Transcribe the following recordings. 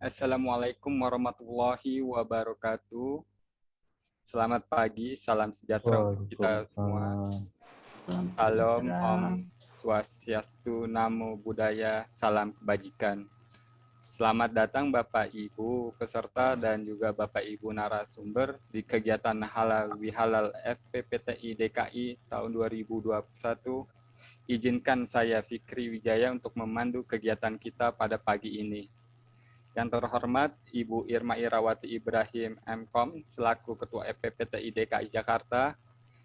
Assalamualaikum warahmatullahi wabarakatuh. Selamat pagi, salam sejahtera untuk kita semua. Salam Om Swastiastu, Namo Buddhaya, salam kebajikan. Selamat datang Bapak Ibu peserta dan juga Bapak Ibu narasumber di kegiatan Halal Bihalal FPPTI DKI tahun 2021. Izinkan saya Fikri Wijaya untuk memandu kegiatan kita pada pagi ini. Yang terhormat Ibu Irma Irawati Ibrahim MKOM selaku Ketua FPPTI DKI Jakarta,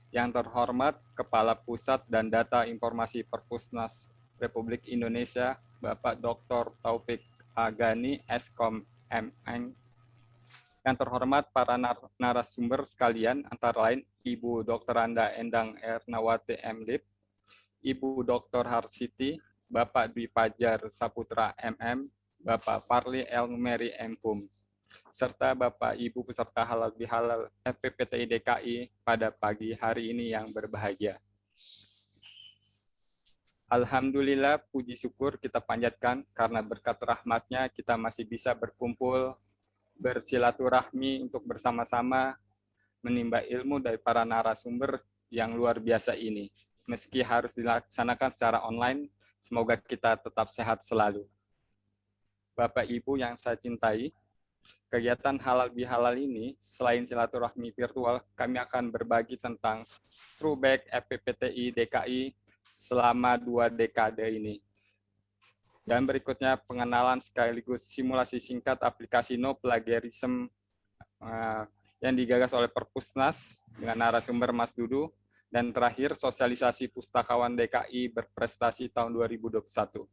yang terhormat Kepala Pusat dan Data Informasi Perpusnas Republik Indonesia, Bapak Dr. Taufik Agani, Eskom MN, yang terhormat para narasumber sekalian, antara lain Ibu Dr. Anda Endang Ernawati MLib, Ibu Dr. Harsiti, Bapak Dwi Fajar Saputra MM, Bapak Parli Elmeri Empum, serta Bapak Ibu peserta halal bihalal FPPTI DKI pada pagi hari ini yang berbahagia. Alhamdulillah, puji syukur kita panjatkan karena berkat rahmatnya kita masih bisa berkumpul, bersilaturahmi untuk bersama-sama menimba ilmu dari para narasumber yang luar biasa ini. Meski harus dilaksanakan secara online, semoga kita tetap sehat selalu. Bapak Ibu yang saya cintai, kegiatan halal bihalal ini selain silaturahmi virtual, kami akan berbagi tentang throwback FPPTI DKI selama 2 dekade ini. Dan berikutnya pengenalan sekaligus simulasi singkat aplikasi No Plagiarism yang digagas oleh Perpusnas dengan narasumber Mas Dudu, dan terakhir sosialisasi pustakawan DKI berprestasi tahun 2021.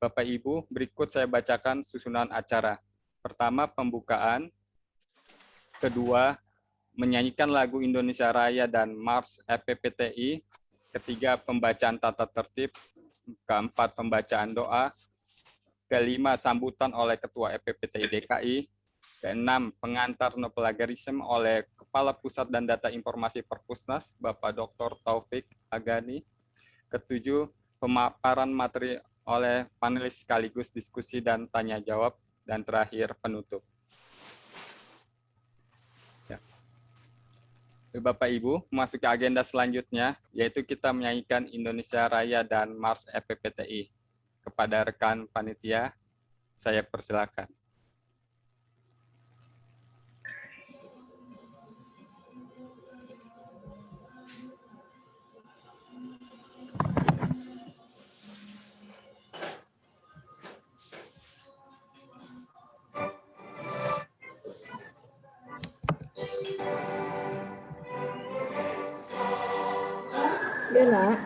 Bapak Ibu, berikut saya bacakan susunan acara. Pertama, pembukaan. Kedua, menyanyikan lagu Indonesia Raya dan Mars FPPTI. Ketiga, pembacaan tata tertib. Keempat, pembacaan doa. Kelima, sambutan oleh Ketua FPPTI DKI. Keenam, pengantar no plagiarism oleh Kepala Pusat dan Data Informasi Perpusnas, Bapak Dr. Taufik Agani. Ketujuh, pemaparan materi oleh panelis sekaligus diskusi dan tanya jawab, dan terakhir penutup. Ya. Bapak Ibu, memasuki agenda selanjutnya, yaitu kita menyanyikan Indonesia Raya dan Mars FPPTI. Kepada rekan panitia, saya persilakan. Ya, Nak.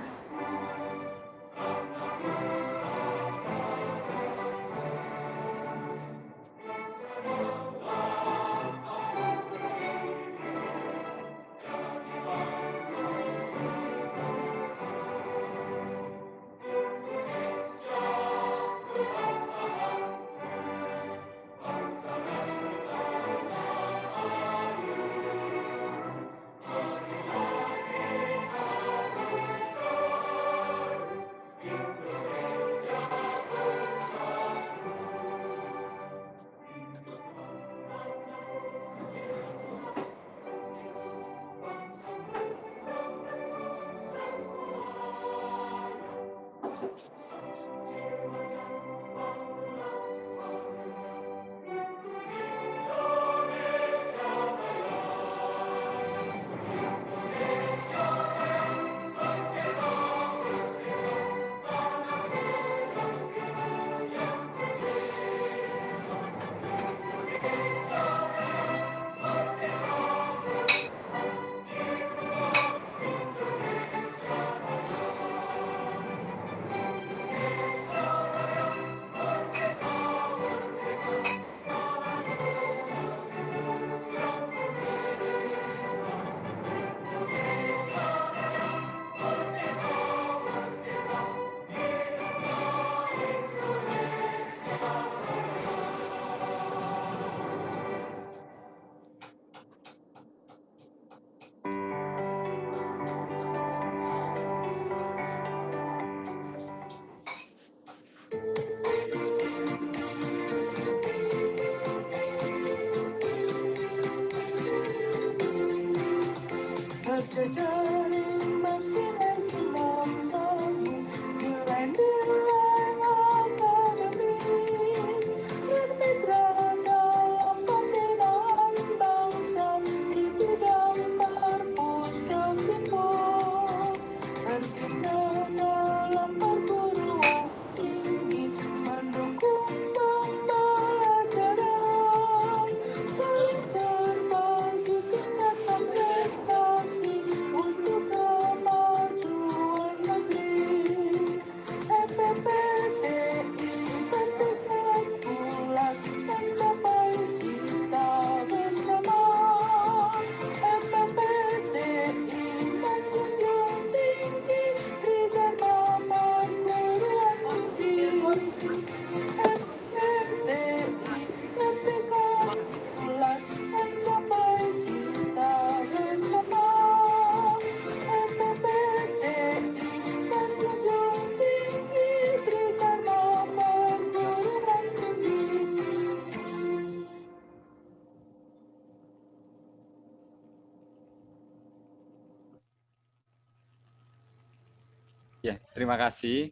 Ya, terima kasih.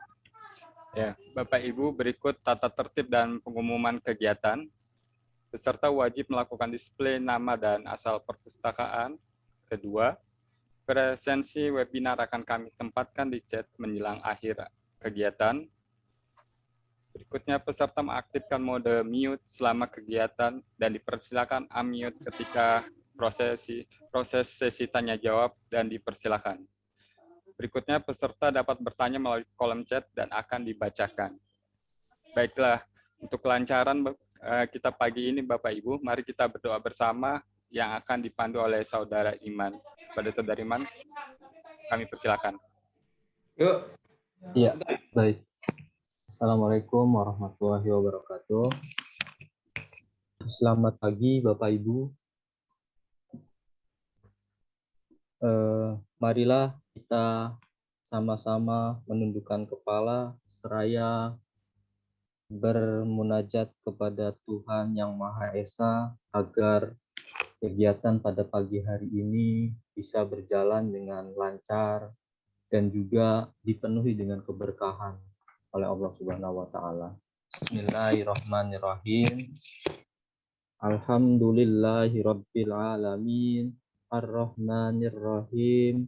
Ya, Bapak Ibu, berikut tata tertib dan pengumuman kegiatan. Peserta wajib melakukan display nama dan asal perpustakaan. Kedua, presensi webinar akan kami tempatkan di chat menjelang akhir kegiatan. Berikutnya, peserta mengaktifkan mode mute selama kegiatan dan dipersilakan unmute ketika proses sesi tanya jawab dan dipersilakan. Berikutnya, peserta dapat bertanya melalui kolom chat dan akan dibacakan. Baiklah, untuk kelancaran kita pagi ini, Bapak Ibu, mari kita berdoa bersama yang akan dipandu oleh Saudara Iman. Pada Saudara Iman, kami persilakan. Yuk. Iya, baik. Assalamualaikum warahmatullahi wabarakatuh. Selamat pagi, Bapak Ibu. Marilah kita sama-sama menundukkan kepala seraya bermunajat kepada Tuhan Yang Maha Esa agar kegiatan pada pagi hari ini bisa berjalan dengan lancar dan juga dipenuhi dengan keberkahan oleh Allah Subhanahu wa taala. Bismillahirrahmanirrahim. Alhamdulillahirabbil alamin. Ar-Rahmanir-Rahim.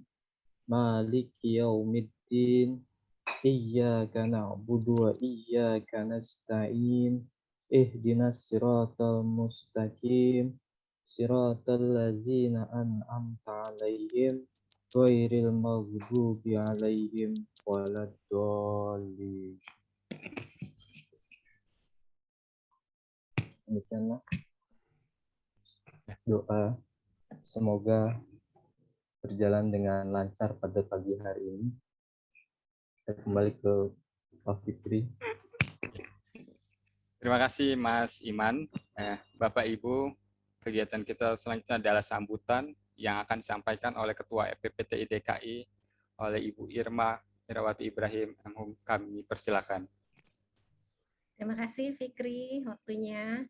Maliki yaumiddin. Iyyaka na'budu wa iyyaka nasta'in. Ihdinas siratal mustaqim. Siratal ladzina an'amta 'alaihim ghairil maghdubi 'alaihim waladdallin. Demikianlah doa, semoga berjalan dengan lancar pada pagi hari ini. Kita kembali ke Pak Fikri. Terima kasih Mas Iman. Bapak Ibu, kegiatan kita selanjutnya adalah sambutan yang akan disampaikan oleh Ketua FPPTI DKI oleh Ibu Irma Irawati Ibrahim. Kami persilakan. Terima kasih Fikri waktunya.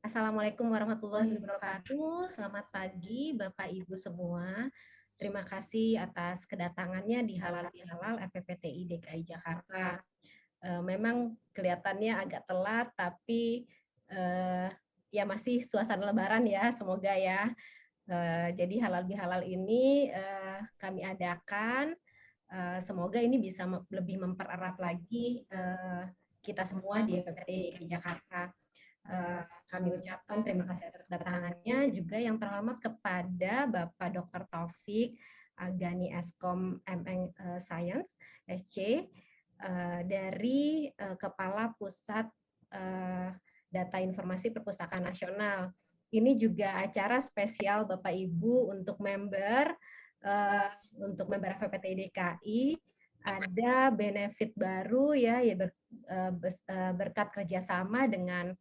Assalamualaikum warahmatullahi wabarakatuh. Selamat pagi Bapak Ibu semua. Terima kasih atas kedatangannya di Halal Bihalal FPPTI DKI Jakarta. Memang kelihatannya agak telat, tapi ya masih suasana Lebaran ya, semoga ya. Jadi Halal Bihalal ini kami adakan. Semoga ini bisa lebih mempererat lagi kita semua di FPPTI DKI Jakarta. Kami ucapkan terima kasih atas kedatangannya, juga yang terhormat kepada Bapak Dr. Taufik Agani Eskom MN Science SC dari Kepala Pusat Data Informasi Perpustakaan Nasional. Ini juga acara spesial Bapak Ibu untuk member FPPTI DKI. Ada benefit baru ya berkat kerjasama dengan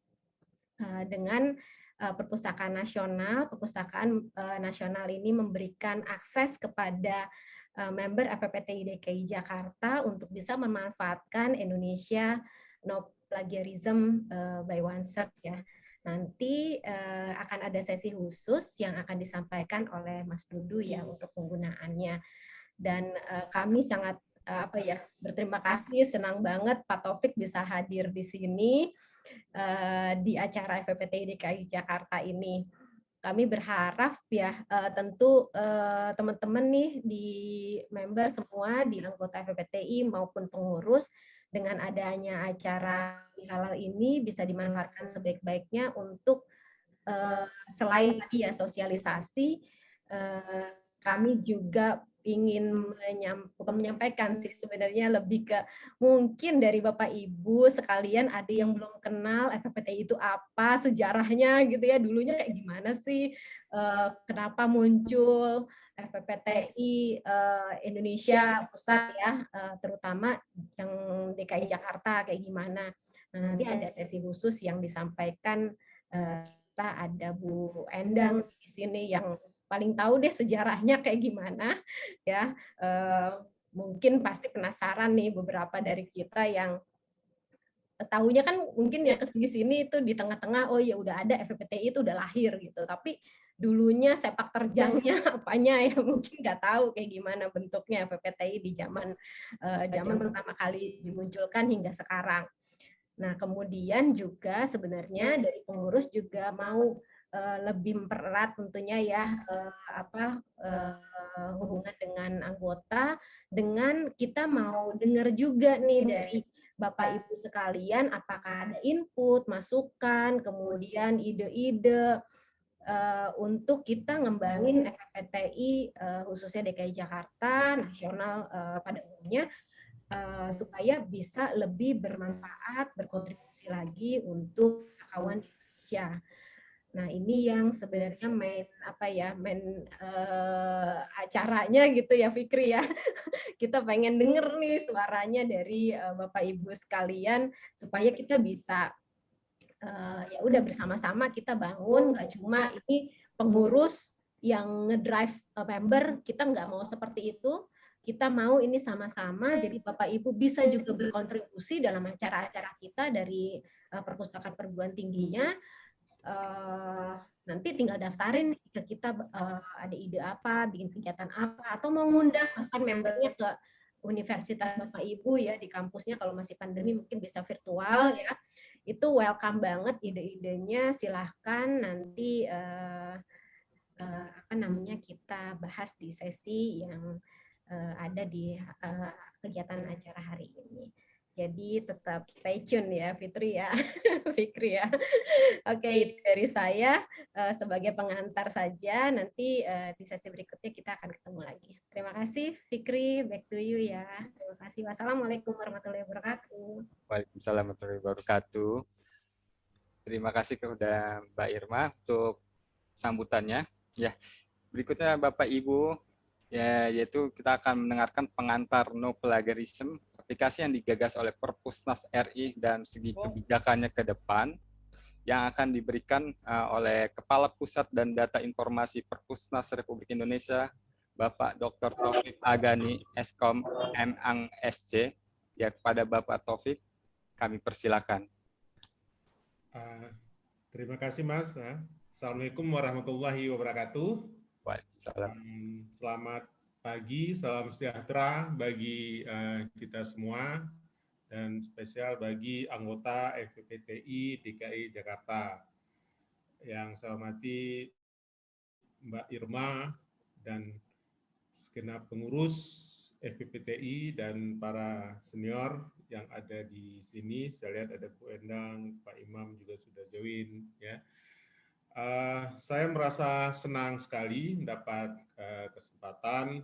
Perpustakaan Nasional. Perpustakaan Nasional ini memberikan akses kepada member FPPTI DKI Jakarta untuk bisa memanfaatkan Indonesia No Plagiarism by OneCert ya. Nanti akan ada sesi khusus yang akan disampaikan oleh Mas Dudu ya untuk penggunaannya. Dan kami sangat berterima kasih, senang banget Pak Taufik bisa hadir di sini di acara FPPTI DKI Jakarta ini. Kami berharap ya tentu teman-teman nih di member semua, di anggota FPPTI maupun pengurus, dengan adanya acara halal ini bisa dimanfaatkan sebaik-baiknya untuk selain ya sosialisasi, kami juga ingin bukan menyampaikan sih, sebenarnya lebih ke mungkin dari Bapak Ibu sekalian ada yang belum kenal FPPTI itu apa, sejarahnya gitu ya, dulunya kayak gimana sih, kenapa muncul FPPTI Indonesia Pusat ya, terutama yang DKI Jakarta kayak gimana. Nah, nanti ada sesi khusus yang disampaikan, kita ada Bu Endang di sini yang paling tahu deh sejarahnya kayak gimana ya. Mungkin pasti penasaran nih beberapa dari kita yang tahunya kan mungkin ya kesini-sini itu di tengah-tengah, oh ya udah ada FPPTI itu udah lahir gitu, tapi dulunya sepak terjangnya apanya ya mungkin nggak tahu kayak gimana bentuknya FPPTI di zaman pertama kali dimunculkan hingga sekarang. Nah, kemudian juga sebenarnya dari pengurus juga mau lebih mempererat tentunya ya hubungan dengan anggota, dengan kita mau dengar juga nih dari Bapak Ibu sekalian apakah ada input, masukan, kemudian ide-ide untuk kita ngembangin FPTI khususnya DKI Jakarta, nasional pada umumnya, supaya bisa lebih bermanfaat, berkontribusi lagi untuk kawan Indonesia. Nah, ini yang sebenarnya main acaranya gitu ya Fikri ya. Kita pengen denger nih suaranya dari Bapak Ibu sekalian supaya kita bisa ya udah bersama-sama kita bangun, nggak cuma ini pengurus yang ngedrive member, kita nggak mau seperti itu. Kita mau ini sama-sama, jadi Bapak Ibu bisa juga berkontribusi dalam acara-acara kita dari perpustakaan perguruan tingginya. Nanti tinggal daftarin ke kita ada ide apa, bikin kegiatan apa, atau mau ngundang bahkan membernya ke universitas Bapak Ibu ya di kampusnya, kalau masih pandemi mungkin bisa virtual ya. Itu welcome banget ide-idenya, silahkan nanti kita bahas di sesi yang ada di kegiatan acara hari ini. Jadi tetap stay tune ya Fitri ya, Fikri ya. Oke, dari saya sebagai pengantar saja, nanti di sesi berikutnya kita akan ketemu lagi. Terima kasih Fikri, back to you ya. Terima kasih. Wassalamualaikum warahmatullahi wabarakatuh. Waalaikumsalam warahmatullahi wabarakatuh. Terima kasih kepada Mbak Irma untuk sambutannya. Ya, berikutnya Bapak Ibu, ya, yaitu kita akan mendengarkan pengantar No Plagiarism, aplikasi yang digagas oleh Perpusnas RI dan segi kebijakannya ke depan, yang akan diberikan oleh Kepala Pusat dan Data Informasi Perpusnas Republik Indonesia, Bapak Dr. Taufik Agani, Eskom MAng SC. Ya, kepada Bapak Taufik, kami persilakan. Terima kasih Mas. Assalamualaikum warahmatullahi wabarakatuh. Waalaikumsalam. Selamat pagi, salam sejahtera bagi kita semua, dan spesial bagi anggota FPPTI DKI Jakarta. Yang saya hormati Mbak Irma dan segenap pengurus FPPTI dan para senior yang ada di sini. Saya lihat ada Bu Endang, Pak Imam juga sudah join ya. Saya merasa senang sekali mendapat kesempatan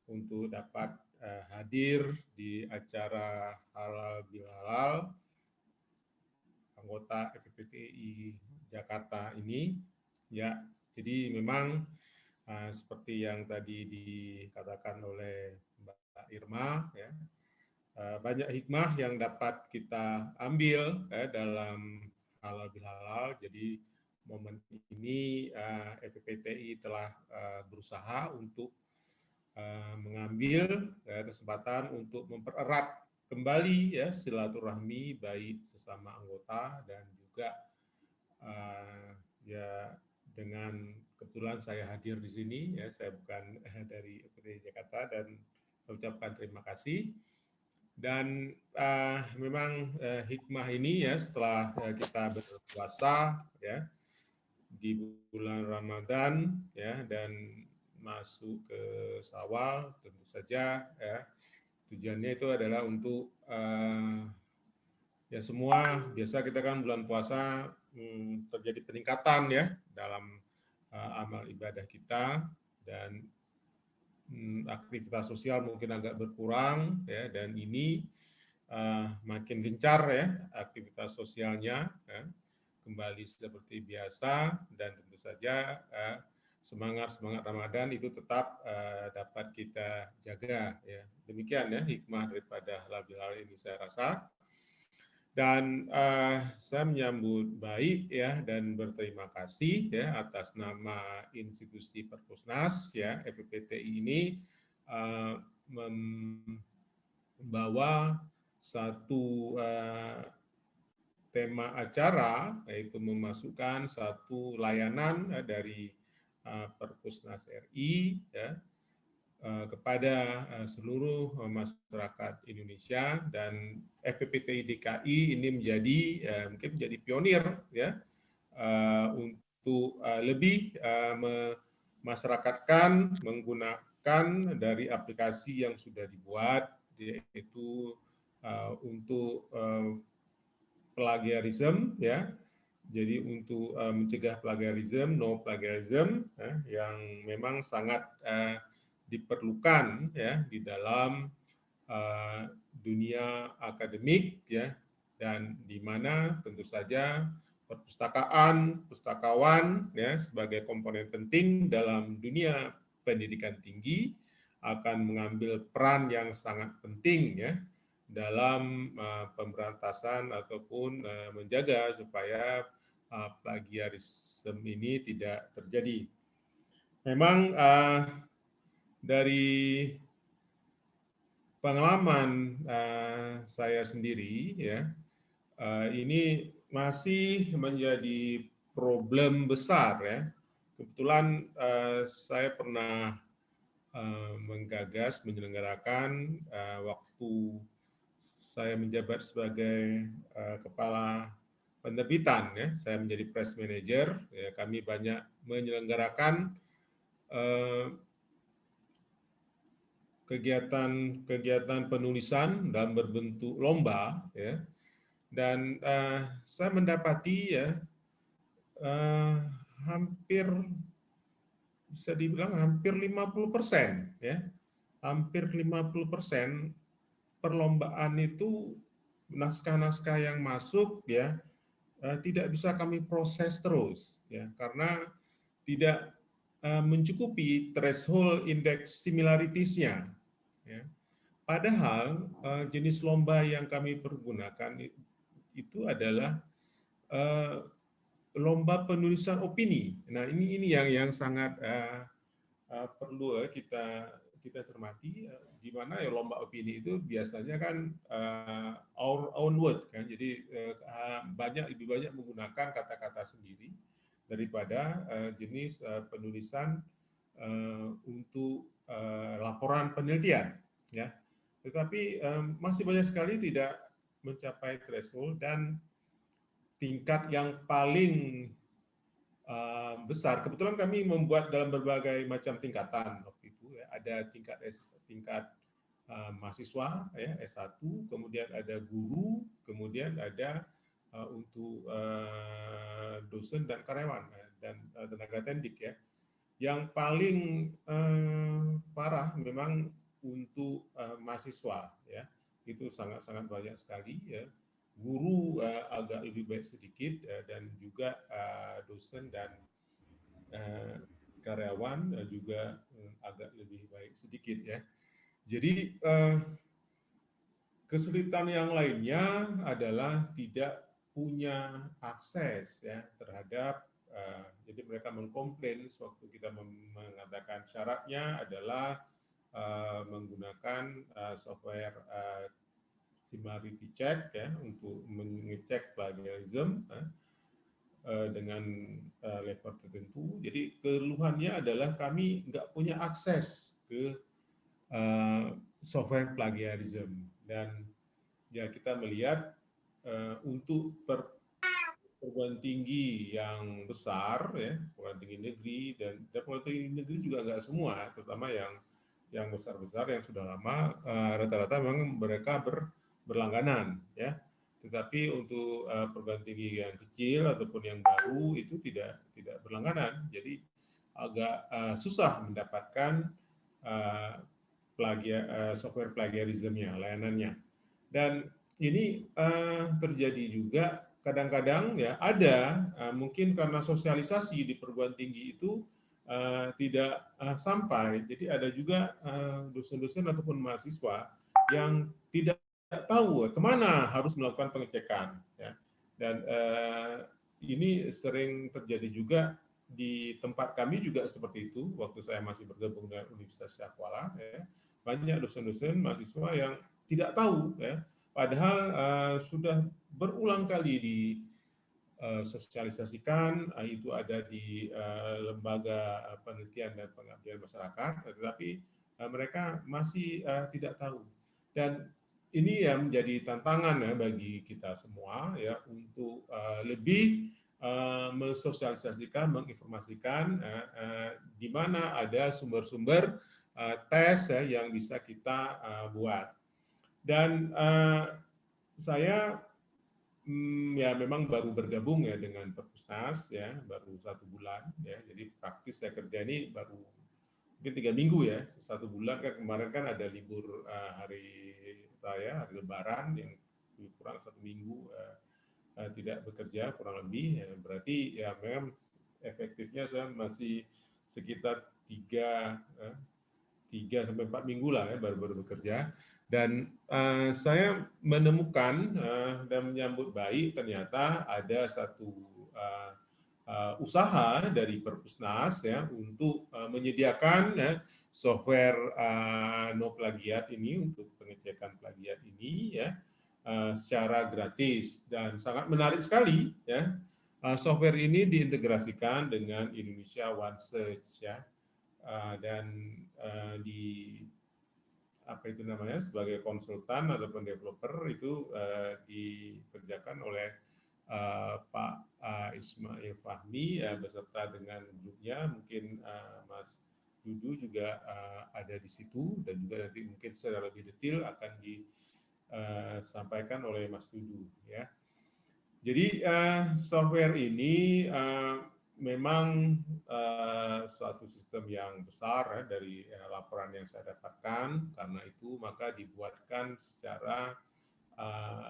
untuk dapat hadir di acara Halal Bihalal anggota FPPTI Jakarta ini. Ya, jadi memang seperti yang tadi dikatakan oleh Mbak Irma, ya, banyak hikmah yang dapat kita ambil dalam halal bihalal. Jadi momen ini FPPTI telah berusaha untuk mengambil kesempatan untuk mempererat kembali ya silaturahmi baik sesama anggota dan juga ya dengan kebetulan saya hadir di sini ya, saya bukan dari FPPTI Jakarta, dan saya ucapkan terima kasih. Dan memang hikmah ini ya setelah kita berpuasa ya di bulan Ramadan ya dan masuk ke Syawal, tentu saja ya tujuannya itu adalah untuk ya semua, biasa kita kan bulan puasa terjadi peningkatan ya dalam amal ibadah kita, dan aktivitas sosial mungkin agak berkurang, ya, dan ini makin gencar ya aktivitas sosialnya, ya, kembali seperti biasa, dan tentu saja semangat Ramadan itu tetap dapat kita jaga, ya. Demikian ya hikmah daripada halal bihalal ini saya rasa. Dan saya menyambut baik ya dan berterima kasih ya atas nama institusi Perpusnas ya FPPTI ini membawa satu tema acara, yaitu memasukkan satu layanan dari Perpusnas RI ya, kepada seluruh masyarakat Indonesia, dan FPPTI DKI ini mungkin menjadi pionir ya untuk lebih memasyarakatkan menggunakan dari aplikasi yang sudah dibuat, yaitu untuk plagiarism ya. Jadi untuk mencegah plagiarism, no plagiarism yang memang sangat diperlukan ya di dalam dunia akademik ya, dan di mana tentu saja perpustakaan, pustakawan ya sebagai komponen penting dalam dunia pendidikan tinggi akan mengambil peran yang sangat penting ya dalam pemberantasan ataupun menjaga supaya plagiarisme ini tidak terjadi. Memang dari pengalaman saya sendiri ya, ini masih menjadi problem besar ya. Kebetulan saya pernah menggagas menyelenggarakan waktu saya menjabat sebagai kepala penerbitan ya, saya menjadi press manager ya, kami banyak menyelenggarakan kegiatan penulisan dalam berbentuk lomba ya, dan saya mendapati ya hampir bisa dibilang hampir 50% ya, hampir 50% perlombaan itu naskah-naskah yang masuk ya tidak bisa kami proses terus ya, karena tidak mencukupi threshold indeks similarities-nya. Ya. Padahal jenis lomba yang kami pergunakan itu adalah lomba penulisan opini. Nah ini yang sangat perlu kita cermati, di mana ya lomba opini itu biasanya kan our own word kan, jadi lebih banyak menggunakan kata-kata sendiri daripada jenis penulisan untuk laporan penelitian ya. Tetapi masih banyak sekali tidak mencapai threshold, dan tingkat yang paling besar, kebetulan kami membuat dalam berbagai macam tingkatan waktu itu ya. Ada tingkat mahasiswa ya S1, kemudian ada guru, kemudian ada untuk dosen dan karyawan dan tenaga tendik ya. Yang paling parah memang untuk mahasiswa ya, itu sangat banyak sekali ya. Guru agak lebih baik sedikit dan juga dosen dan karyawan juga agak lebih baik sedikit ya. Jadi kesulitan yang lainnya adalah tidak punya akses ya terhadap jadi mereka mengkomplain sewaktu kita mengatakan syaratnya adalah menggunakan software similarity check ya untuk mengecek plagiarism dengan level tertentu. Jadi keluhannya adalah kami nggak punya akses ke software plagiarism, dan ya kita melihat untuk perguruan tinggi yang besar ya, perguruan tinggi negeri dan perguruan tinggi negeri juga nggak semua, terutama yang besar-besar yang sudah lama rata-rata memang mereka berlangganan ya. Tetapi untuk perguruan tinggi yang kecil ataupun yang baru itu tidak berlangganan. Jadi agak susah mendapatkan software plagiarism-nya, layanannya. Dan ini terjadi juga kadang-kadang ya ada mungkin karena sosialisasi di perguruan tinggi itu tidak sampai. Jadi ada juga dosen-dosen ataupun mahasiswa yang tidak tahu kemana harus melakukan pengecekan. Ya. Dan ini sering terjadi juga di tempat kami juga seperti itu. Waktu saya masih bergabung dengan Universitas Syahkuala, ya, banyak dosen-dosen mahasiswa yang tidak tahu, ya, padahal sudah berulang kali disosialisasikan, itu ada di lembaga penelitian dan pengabdian masyarakat, tetapi mereka masih tidak tahu. Dan ini yang menjadi tantangan ya bagi kita semua ya untuk lebih mensosialisasikan, menginformasikan di mana ada sumber-sumber tes ya, yang bisa kita buat. Dan saya ya memang baru bergabung ya dengan Perpusnas ya, baru 1 bulan ya. Jadi praktis saya kerja ini baru mungkin 3 minggu ya. 1 bulan kan kemarin kan ada libur hari raya, hari Lebaran yang kurang 1 minggu tidak bekerja kurang lebih. Ya, berarti ya memang efektifnya saya masih sekitar 3 sampai 4 minggu lah ya baru bekerja. Dan saya menemukan dan menyambut baik ternyata ada satu usaha dari Perpusnas ya untuk menyediakan software no plagiat ini untuk pengecekan plagiat ini ya secara gratis, dan sangat menarik sekali ya. Software ini diintegrasikan dengan Indonesia One Search ya. Dan di apa itu namanya sebagai konsultan ataupun developer itu dikerjakan oleh Pak Ismail Fahmi beserta dengan grupnya, mungkin Mas Dudu juga ada di situ, dan juga nanti mungkin secara lebih detail akan disampaikan oleh Mas Dudu ya. Jadi software ini memang suatu sistem yang besar ya, dari laporan yang saya dapatkan. Karena itu maka dibuatkan secara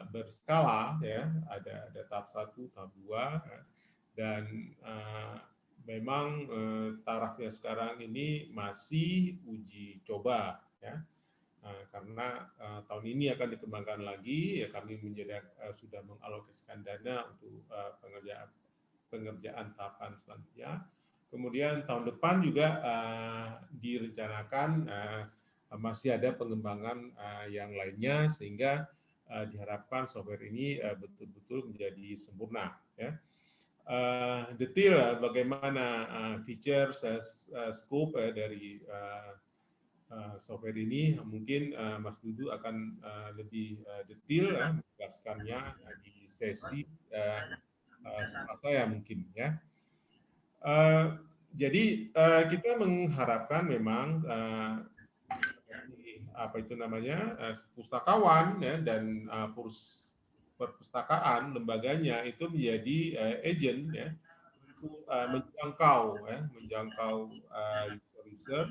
berskala ya, ada tahap 1, tahap 2 dan memang tarafnya sekarang ini masih uji coba ya. Karena tahun ini akan dikembangkan lagi ya, kami sudah mengalokasikan dana untuk pengerjaan tahapan selanjutnya. Kemudian tahun depan juga direncanakan masih ada pengembangan yang lainnya, sehingga diharapkan software ini betul-betul menjadi sempurna ya. Detail bagaimana features scope dari software ini mungkin Mas Dudu akan lebih detail menjelaskannya di sesi setelah saya mungkin ya. Jadi kita mengharapkan memang apa itu namanya pustakawan ya, dan perpustakaan lembaganya itu menjadi agent ya untuk menjangkau user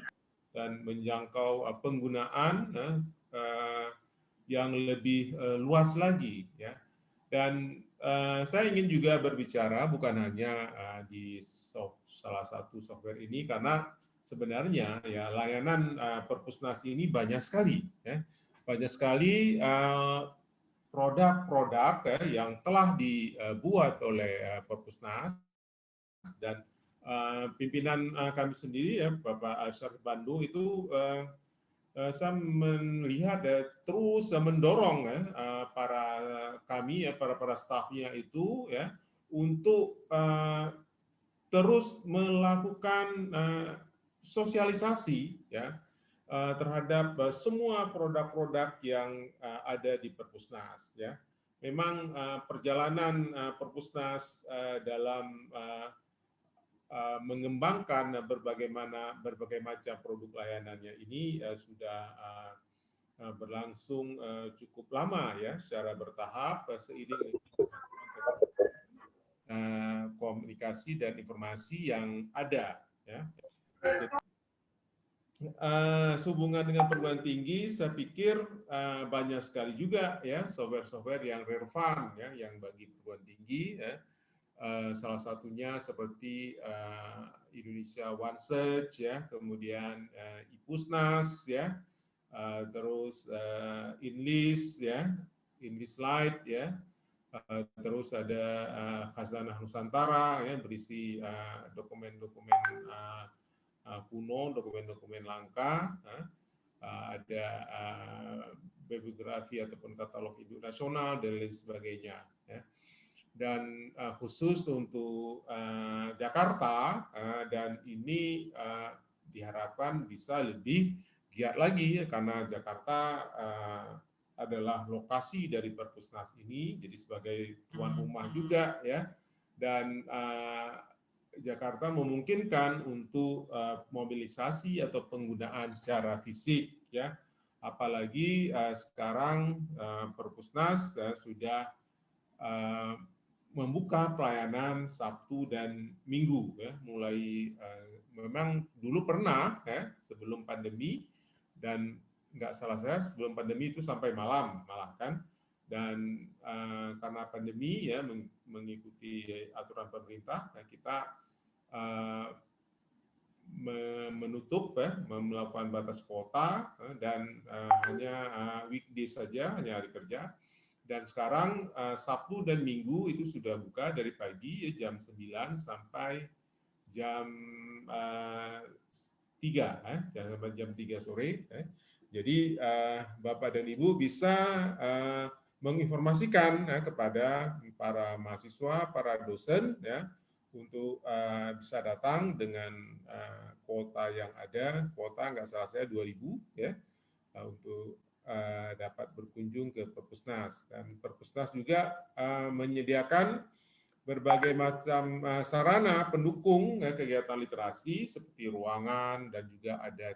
dan menjangkau penggunaan yang lebih luas lagi ya. Dan saya ingin juga berbicara bukan hanya di salah satu software ini, karena sebenarnya ya layanan Perpusnas ini banyak sekali ya. Banyak sekali produk-produk yang telah dibuat oleh Perpusnas, dan pimpinan kami sendiri ya Bapak Syarif Bandu itu saya melihat terus mendorong para stafnya itu ya untuk terus melakukan sosialisasi ya terhadap semua produk-produk yang ada di Perpusnas ya. Memang perjalanan Perpusnas dalam mengembangkan berbagai macam produk layanannya ini sudah berlangsung cukup lama ya, secara bertahap seiring komunikasi dan informasi yang ada ya. sehubungan dengan perguruan tinggi, saya pikir banyak sekali juga ya software-software yang relevan ya, yang bagi perguruan tinggi. Ya. Salah satunya seperti Indonesia One Search ya, kemudian IPUSNAS ya, terus INLIS ya, INLIS Lite ya, terus ada Khazanah Nusantara ya, berisi dokumen-dokumen kuno, dokumen-dokumen langka, ada bibliografi ataupun katalog induk nasional dan lain sebagainya. Ya. Dan khusus untuk Jakarta, dan ini diharapkan bisa lebih giat lagi ya, karena Jakarta adalah lokasi dari Perpusnas ini, jadi sebagai tuan rumah juga ya, dan Jakarta memungkinkan untuk mobilisasi atau penggunaan secara fisik ya, apalagi sekarang Perpusnas sudah membuka pelayanan Sabtu dan Minggu ya, mulai memang dulu pernah ya, sebelum pandemi, dan nggak salah saya sebelum pandemi itu sampai malam malah kan, dan karena pandemi ya mengikuti aturan pemerintah, nah, kita menutup ya, melakukan batas kuota dan hanya weekdays saja, hanya hari kerja. Dan sekarang Sabtu dan Minggu itu sudah buka dari pagi ya, jam 9 sampai jam 3 sampai jam 3 sore. Jadi Bapak dan Ibu bisa menginformasikan kepada para mahasiswa, para dosen ya, untuk bisa datang dengan kuota yang ada. Kuota nggak salah saya 2.000 ya, untuk dapat berkunjung ke Perpusnas. Dan Perpusnas juga menyediakan berbagai macam sarana pendukung kegiatan literasi seperti ruangan, dan juga ada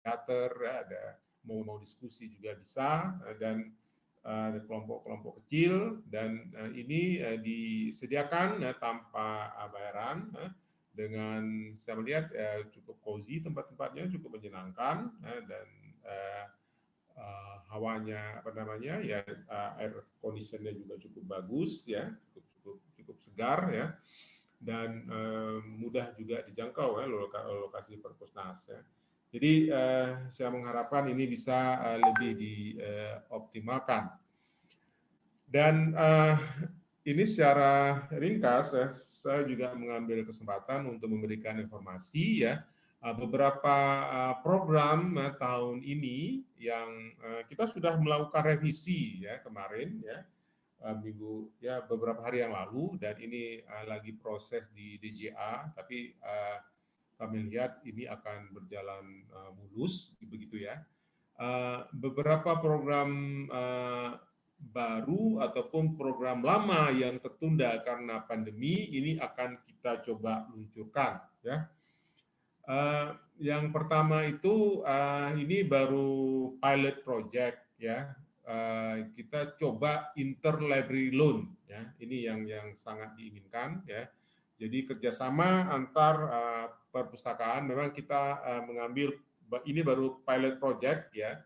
teater, ada mau diskusi juga bisa, dan ada kelompok-kelompok kecil, dan ini disediakan tanpa bayaran, dengan saya melihat cukup cozy tempat-tempatnya, cukup menyenangkan, dan hawanya ya, air conditionnya juga cukup bagus ya, cukup segar ya, dan mudah juga dijangkau ya lokasi Perpusnas ya. Jadi saya mengharapkan ini bisa lebih dioptimalkan. Dan ini secara ringkas saya juga mengambil kesempatan untuk memberikan informasi ya, beberapa program tahun ini yang kita sudah melakukan revisi ya kemarin ya, minggu ya beberapa hari yang lalu, dan ini lagi proses di DJA, tapi kami lihat ini akan berjalan mulus begitu ya. Beberapa program baru ataupun program lama yang tertunda karena pandemi ini akan kita coba luncurkan ya. Yang pertama itu ini baru pilot project ya, kita coba interlibrary loan ya, ini yang sangat diinginkan ya. Jadi kerjasama antar perpustakaan, memang kita mengambil ini baru pilot project ya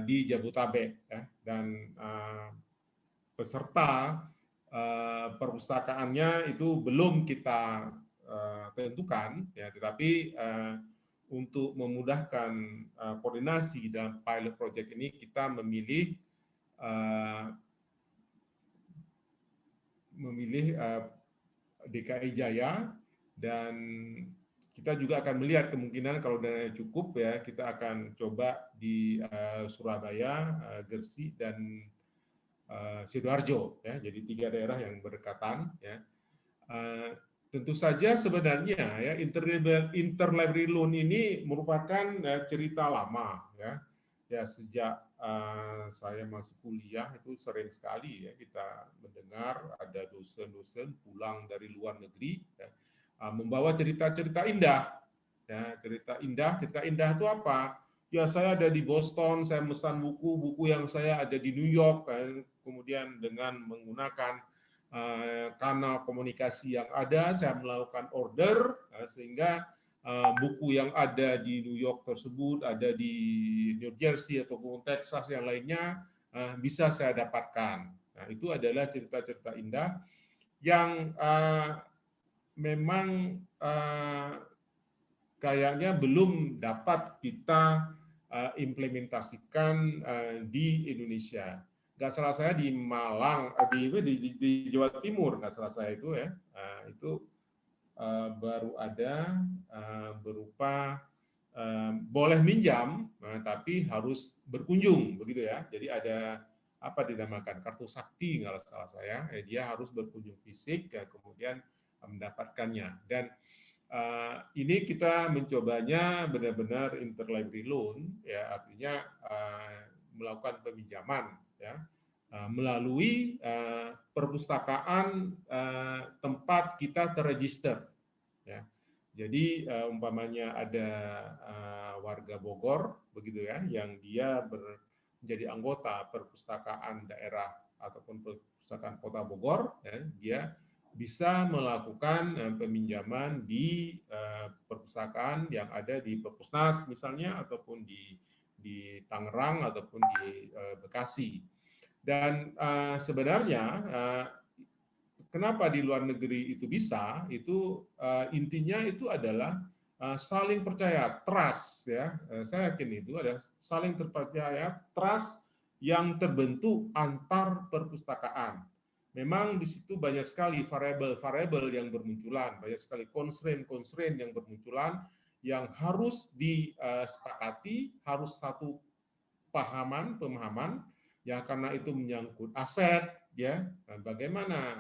di Jabodetabek ya, dan peserta perpustakaannya itu belum kita tentukan ya, tetapi untuk memudahkan koordinasi dalam pilot project ini kita memilih DKI Jaya, dan kita juga akan melihat kemungkinan kalau dananya cukup ya, kita akan coba di Surabaya, Gresik, dan Sidoarjo ya, jadi 3 daerah yang berdekatan ya. Tentu saja sebenarnya ya interlibrary loan ini merupakan cerita lama ya. Ya sejak saya masih kuliah itu sering sekali ya kita mendengar ada dosen-dosen pulang dari luar negeri ya, membawa cerita-cerita indah. Ya, cerita indah itu apa? Ya saya ada di Boston, saya memesan buku yang saya ada di New York, kemudian dengan menggunakan kanal komunikasi yang ada, saya melakukan order, sehingga buku yang ada di New York tersebut, ada di New Jersey ataupun Texas yang lainnya, bisa saya dapatkan. Nah, itu adalah cerita-cerita indah yang memang kayaknya belum dapat kita implementasikan di Indonesia. Nggak salah saya di Malang, di Jawa Timur, nggak salah saya itu ya, itu baru ada berupa boleh minjam, tapi harus berkunjung, begitu ya. Jadi ada apa dinamakan kartu sakti nggak salah saya, dia harus berkunjung fisik, kemudian mendapatkannya. Dan ini kita mencobanya benar-benar interlibrary loan, ya artinya melakukan peminjaman, ya melalui perpustakaan tempat kita terregister. Ya. Jadi umpamanya ada warga Bogor, begitu ya, yang dia menjadi anggota perpustakaan daerah ataupun perpustakaan kota Bogor, ya, dia bisa melakukan peminjaman di perpustakaan yang ada di Perpusnas misalnya, ataupun di Tangerang ataupun di Bekasi. Dan sebenarnya kenapa di luar negeri itu bisa? Itu intinya itu adalah saling percaya, trust ya. Saya yakin itu ada saling terpercaya, trust yang terbentuk antar perpustakaan. Memang di situ banyak sekali variabel-variabel yang bermunculan, banyak sekali constraint yang bermunculan yang harus disepakati, harus satu pemahaman ya, karena itu menyangkut aset ya. Bagaimana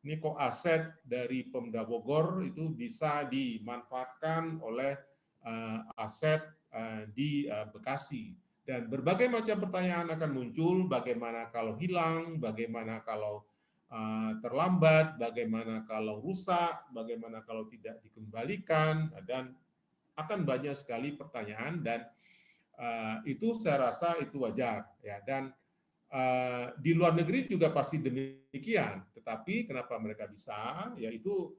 ini kok aset dari Pemda Bogor itu bisa dimanfaatkan oleh aset di Bekasi, dan berbagai macam pertanyaan akan muncul. Bagaimana kalau hilang, bagaimana kalau terlambat, bagaimana kalau rusak, bagaimana kalau tidak dikembalikan, dan akan banyak sekali pertanyaan, dan itu saya rasa itu wajar ya. Dan di luar negeri juga pasti demikian, tetapi kenapa mereka bisa, yaitu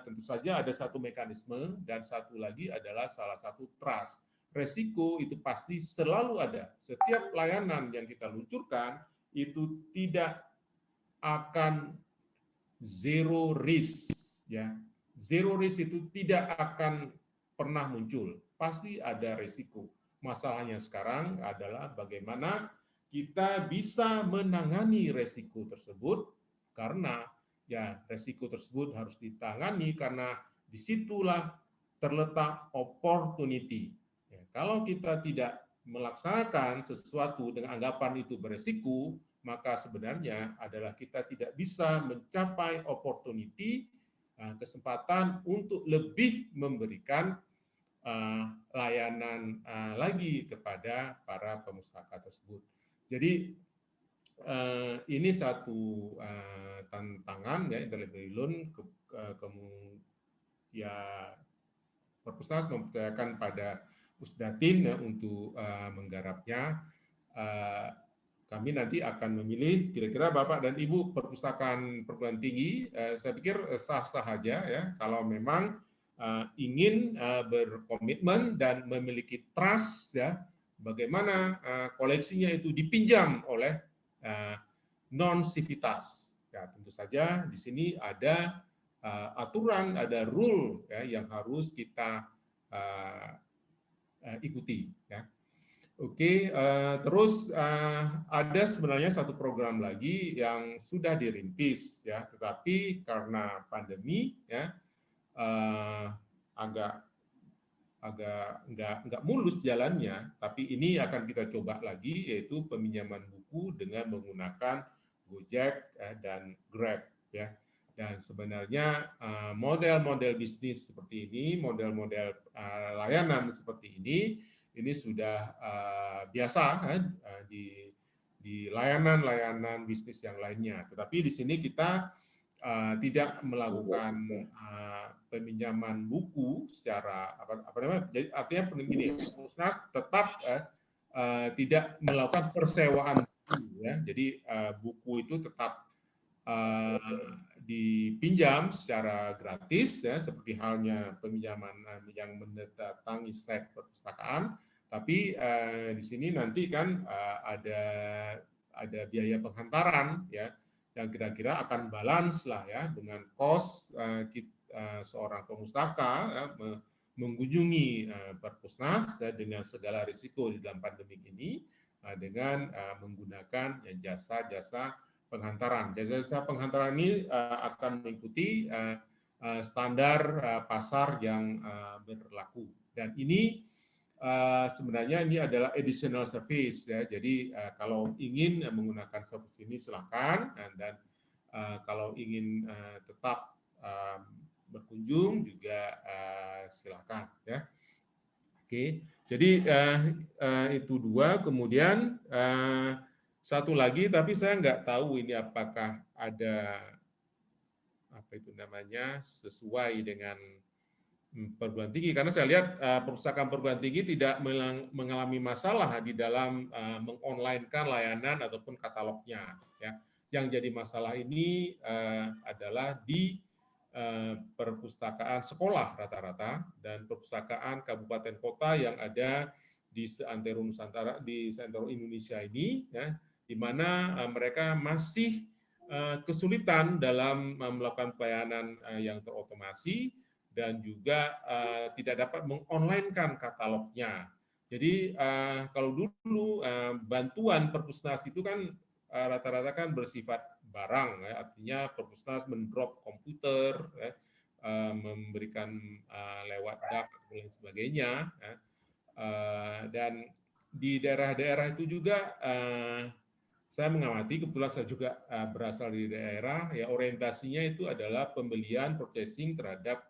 tentu saja ada satu mekanisme, dan satu lagi adalah salah satu trust. Resiko itu pasti selalu ada. Setiap layanan yang kita luncurkan itu tidak akan zero risk ya. Zero risk itu tidak akan pernah muncul, pasti ada resiko. Masalahnya sekarang adalah bagaimana kita bisa menangani resiko tersebut, karena ya resiko tersebut harus ditangani karena disitulah terletak opportunity. Ya, kalau kita tidak melaksanakan sesuatu dengan anggapan itu beresiko, maka sebenarnya adalah kita tidak bisa mencapai opportunity, kesempatan untuk lebih memberikan layanan lagi kepada para pemustaka tersebut. Jadi ini satu tantangan ya, interlibrary loan, ya Perpusnas mempercayakan pada Pusdatin ya, untuk menggarapnya. Kami nanti akan memilih kira-kira Bapak dan Ibu perpustakaan perguruan tinggi. Saya pikir sah-sah saja ya, kalau memang ingin berkomitmen dan memiliki trust ya, bagaimana koleksinya itu dipinjam oleh non-sivitas. Ya, tentu saja di sini ada aturan, ada rule ya, yang harus kita ikuti ya. Oke, terus ada sebenarnya satu program lagi yang sudah dirintis ya, tetapi karena pandemi ya agak nggak mulus jalannya, tapi ini akan kita coba lagi, yaitu peminjaman buku dengan menggunakan Gojek dan Grab ya. Dan sebenarnya model-model bisnis seperti ini, model-model layanan seperti ini sudah biasa di layanan-layanan bisnis yang lainnya. Tetapi di sini kita tidak melakukan peminjaman buku secara apa namanya? Jadi artinya begini, Pusnas tetap tidak melakukan persewaan buku ya. Jadi buku itu tetap dipinjam secara gratis ya, seperti halnya peminjaman yang mendatangi site perpustakaan, tapi di sini nanti kan ada biaya penghantaran ya, yang kira-kira akan balance lah ya dengan cost seorang pemustaka ya, mengunjungi perpusnas ya, dengan segala risiko di dalam pandemi ini dengan menggunakan jasa-jasa penghantaran. Jasa-jasa penghantaran ini akan mengikuti standar pasar yang berlaku. Dan ini sebenarnya ini adalah additional service ya. Jadi kalau ingin menggunakan service ini silakan, dan kalau ingin tetap berkunjung juga silakan ya. Oke. Jadi itu dua. Kemudian satu lagi, tapi saya nggak tahu ini apakah ada apa itu namanya sesuai dengan perguruan tinggi, karena saya lihat perpustakaan perguruan tinggi tidak mengalami masalah di dalam mengonlinekan layanan ataupun katalognya. Ya. Yang jadi masalah ini adalah di perpustakaan sekolah rata-rata dan perpustakaan kabupaten kota yang ada di seantero Nusantara, di seantero Indonesia ini, ya, di mana mereka masih kesulitan dalam melakukan pelayanan yang terotomasi dan juga tidak dapat mengonlinekan katalognya. Jadi kalau dulu bantuan perpusnas itu kan rata-rata kan bersifat barang, ya, artinya perpusnas mendrop komputer, ya, memberikan lewat DAK dan sebagainya, ya. Dan di daerah-daerah itu juga saya mengamati, kebetulan saya juga berasal dari daerah, ya orientasinya itu adalah pembelian purchasing terhadap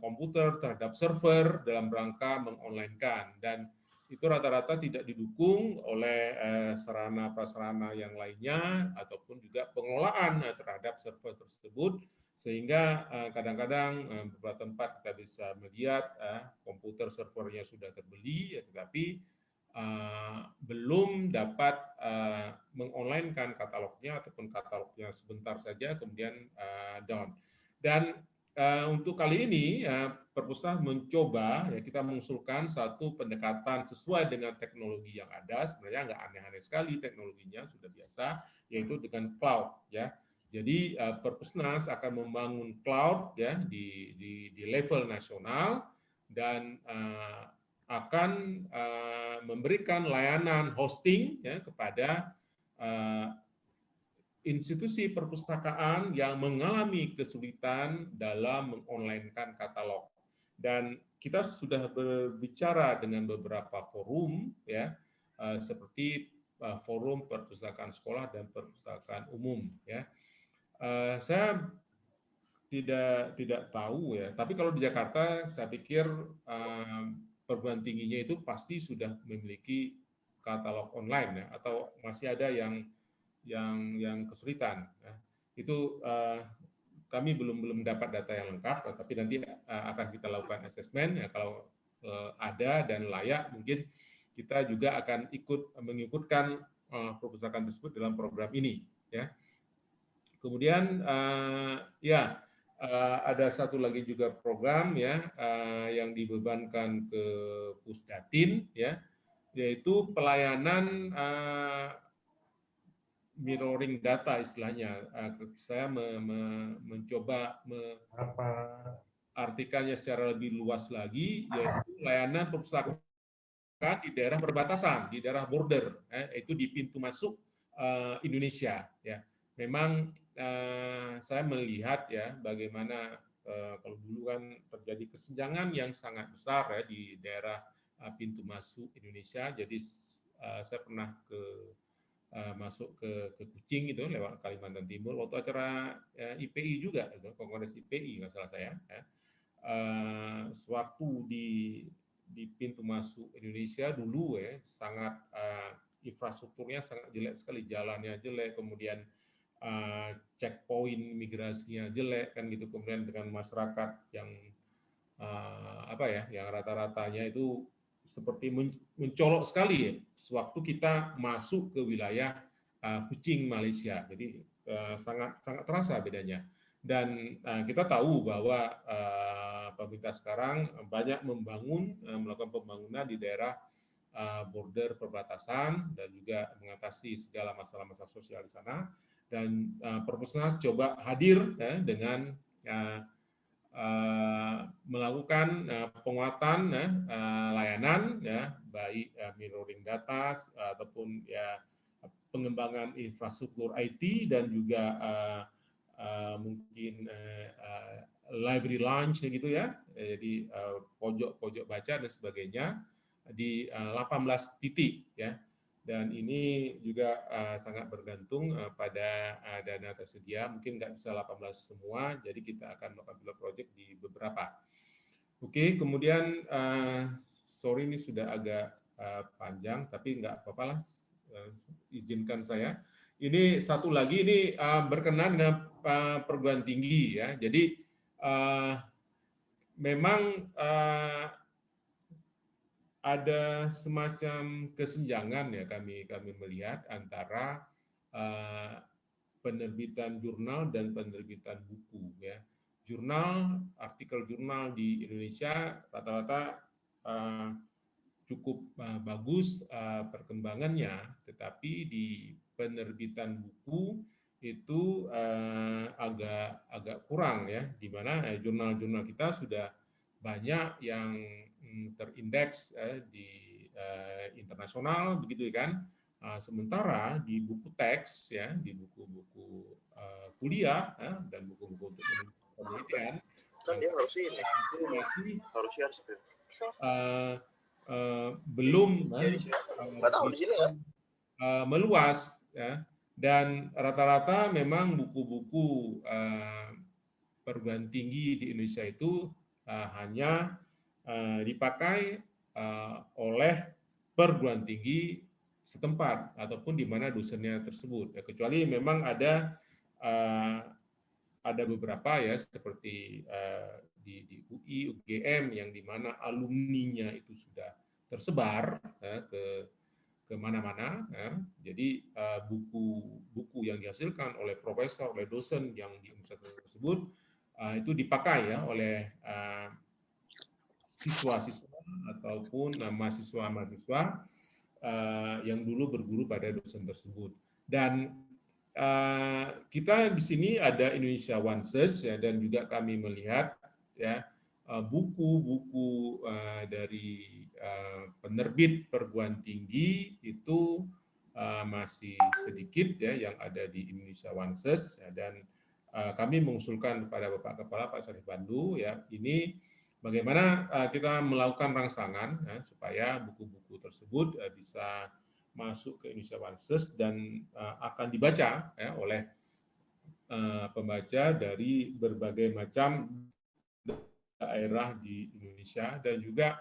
komputer, terhadap server dalam rangka mengonlinekan, dan itu rata-rata tidak didukung oleh sarana prasarana yang lainnya ataupun juga pengelolaan terhadap server tersebut, sehingga kadang-kadang beberapa tempat kita bisa melihat komputer servernya sudah terbeli, tetapi belum dapat mengonlinekan katalognya ataupun katalognya sebentar saja kemudian down. Dan untuk kali ini perpustakaan mencoba, ya, kita mengusulkan satu pendekatan sesuai dengan teknologi yang ada. Sebenarnya nggak aneh-aneh sekali, teknologinya sudah biasa, yaitu dengan cloud, ya. Jadi Perpusnas akan membangun cloud ya di level nasional dan akan memberikan layanan hosting ya kepada institusi perpustakaan yang mengalami kesulitan dalam mengonlinekan katalog. Dan kita sudah berbicara dengan beberapa forum ya seperti forum perpustakaan sekolah dan perpustakaan umum ya. Saya tidak tahu ya, tapi kalau di Jakarta saya pikir perguruan tingginya itu pasti sudah memiliki katalog online ya, atau masih ada yang kesulitan. Ya. Itu kami belum dapat data yang lengkap, tapi nanti akan kita lakukan asesmen ya, kalau ada dan layak mungkin kita juga akan mengikutkan perpustakaan tersebut dalam program ini. Ya. Kemudian ada satu lagi juga program ya yang dibebankan ke Pusdatin ya, yaitu pelayanan mirroring data istilahnya. Saya mencoba artikelnya secara lebih luas lagi, yaitu layanan perpustakaan di daerah perbatasan, di daerah border, itu di pintu masuk Indonesia. Ya, memang saya melihat ya bagaimana kalau dulu kan terjadi kesenjangan yang sangat besar ya di daerah pintu masuk Indonesia. Jadi saya pernah masuk ke Kucing itu lewat Kalimantan Timur waktu acara IPI juga, itu kongres IPI nggak salah saya. Ya. Sewaktu di pintu masuk Indonesia dulu ya sangat infrastrukturnya sangat jelek sekali, jalannya jelek, kemudian checkpoint migrasinya jelek kan gitu, kemudian dengan masyarakat yang yang rata-ratanya itu seperti mencolok sekali ya, sewaktu kita masuk ke wilayah Kucing Malaysia. Jadi sangat terasa bedanya. Dan kita tahu bahwa pemerintah sekarang banyak melakukan pembangunan di daerah border perbatasan dan juga mengatasi segala masalah-masalah sosial di sana. Dan Perpusnas coba hadir dengan melakukan penguatan layanan baik mirroring data ataupun pengembangan infrastruktur IT dan juga mungkin library lounge gitu ya, jadi pojok-pojok baca dan sebagainya di 18 titik ya. Dan ini juga sangat bergantung pada dana tersedia, mungkin nggak bisa 18 semua, jadi kita akan melakukan pilot project di beberapa. Oke, kemudian sorry ini sudah agak panjang, tapi nggak apa-apa lah, izinkan saya. Ini satu lagi, ini berkenaan dengan perguruan tinggi ya. Jadi memang ada semacam kesenjangan ya kami melihat antara penerbitan jurnal dan penerbitan buku ya. Artikel jurnal di Indonesia rata-rata cukup bagus perkembangannya, tetapi di penerbitan buku itu agak kurang ya, di mana jurnal-jurnal kita sudah banyak yang terindeks di internasional begitu kan. Sementara di buku teks ya, di buku-buku kuliah dan buku-buku untuk penelitian kan dia harus ini masih harus share screen. belum Nggak tahu di sini ya. meluas ya. Dan rata-rata memang buku-buku perguruan tinggi di Indonesia itu hanya dipakai oleh perguruan tinggi setempat ataupun di mana dosennya tersebut. Ya, kecuali memang ada beberapa ya seperti di UI, UGM yang di mana alumninya itu sudah tersebar ke mana-mana. Ya. Jadi buku-buku yang dihasilkan oleh profesor, oleh dosen yang di universitas tersebut itu dipakai ya oleh siswa-siswa ataupun mahasiswa-mahasiswa yang dulu berguru pada dosen tersebut. Dan kita di sini ada Indonesia One Search ya, dan juga kami melihat ya buku-buku dari penerbit perguruan tinggi itu masih sedikit ya yang ada di Indonesia One Search ya, dan kami mengusulkan kepada Bapak Kepala Pak Syarif Bandu ya, ini bagaimana kita melakukan rangsangan ya, supaya buku-buku tersebut bisa masuk ke Indonesia One Search dan akan dibaca ya, oleh pembaca dari berbagai macam daerah di Indonesia, dan juga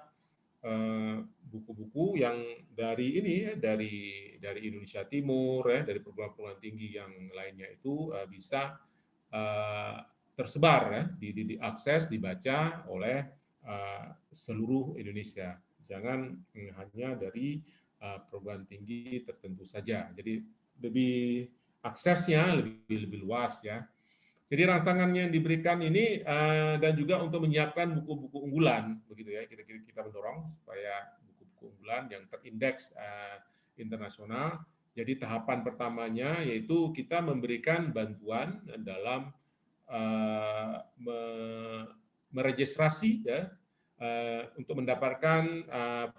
buku-buku yang dari ini ya, dari Indonesia Timur ya, dari perguruan tinggi yang lainnya itu bisa tersebar ya, diakses, dibaca oleh seluruh Indonesia. Jangan hanya dari perguruan tinggi tertentu saja. Jadi lebih aksesnya lebih luas ya. Jadi rangsangannya yang diberikan ini dan juga untuk menyiapkan buku-buku unggulan begitu ya. Kita mendorong supaya buku-buku unggulan yang terindeks internasional. Jadi tahapan pertamanya yaitu kita memberikan bantuan dalam meregistrasi ya, untuk mendapatkan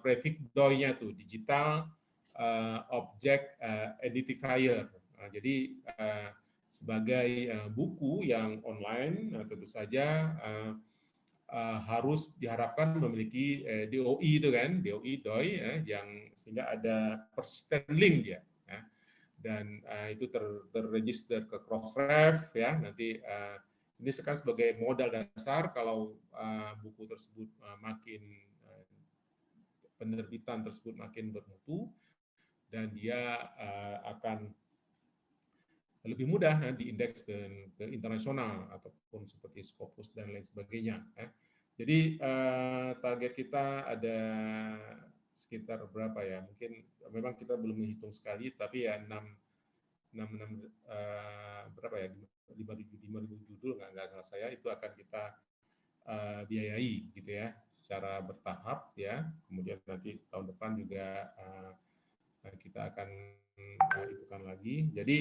prefix DOI-nya tuh, Digital Object Identifier. Jadi sebagai buku yang online tentu saja harus diharapkan memiliki DOI itu kan, DOI ya, yang sehingga ada persistent link dia ya. Dan itu terregister ke Crossref ya, nanti ini sekarang sebagai modal dasar kalau buku tersebut penerbitan tersebut makin bermutu, dan dia akan lebih mudah diindeks ke internasional ataupun seperti Scopus dan lain sebagainya. Jadi target kita ada sekitar berapa ya? Mungkin memang kita belum menghitung sekali, tapi ya 6 berapa ya, 5.000 judul nggak salah saya, itu akan kita biayai gitu ya, secara bertahap ya. Kemudian nanti tahun depan juga kita akan itukan lagi. Jadi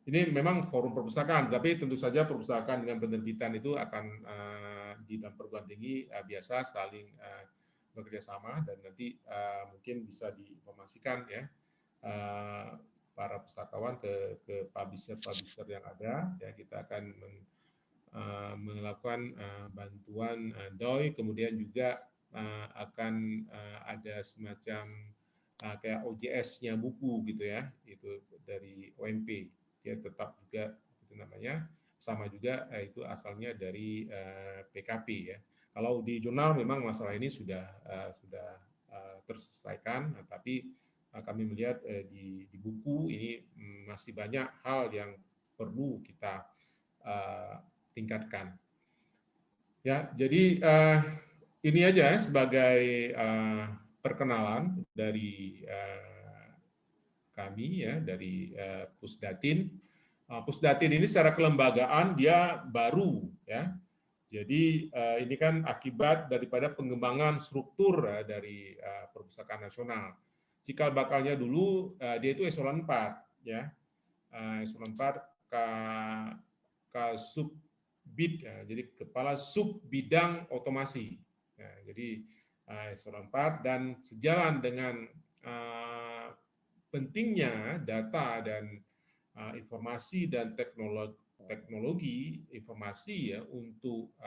ini memang forum perpustakaan, tapi tentu saja perpustakaan dengan penerbitan itu akan di dalam perguruan tinggi biasa saling bekerja sama, dan nanti mungkin bisa diinformasikan ya para pustakawan ke publisher yang ada ya. Kita akan melakukan bantuan DOI, kemudian juga akan ada semacam kayak OJS-nya buku gitu ya, itu dari OMP, dia tetap juga itu namanya, sama juga itu asalnya dari PKP ya. Kalau di jurnal memang masalah ini sudah terselesaikan, tapi kami melihat di buku ini masih banyak hal yang perlu kita tingkatkan. Ya, jadi ini aja sebagai perkenalan dari kami ya, dari Pusdatin. Pusdatin ini secara kelembagaan dia baru ya. Jadi ini kan akibat daripada pengembangan struktur dari Perpustakaan Nasional. Cikal bakalnya dulu dia itu eselon 4 ya. Eselon 4 Subbid ya, jadi kepala sub bidang otomasi. Ya, jadi eselon 4, dan sejalan dengan pentingnya data dan informasi dan teknologi informasi ya untuk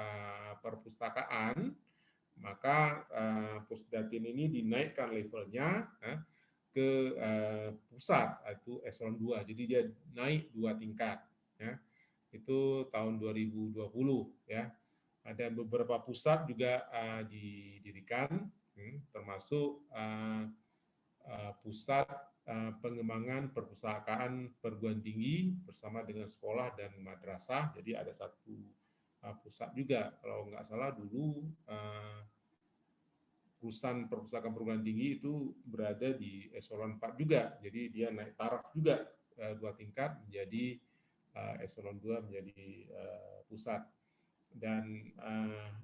perpustakaan, maka Pusdatin ini dinaikkan levelnya ke pusat, itu eselon 2. Jadi dia naik 2 tingkat ya. Itu tahun 2020 ya. Ada beberapa pusat juga didirikan, termasuk pusat pengembangan perpustakaan perguruan tinggi bersama dengan sekolah dan madrasah. Jadi ada satu pusat juga, kalau nggak salah dulu perusahaan perpustakaan perguruan tinggi itu berada di eselon 4 juga. Jadi dia naik taraf juga 2 tingkat menjadi eselon 2 menjadi pusat. Dan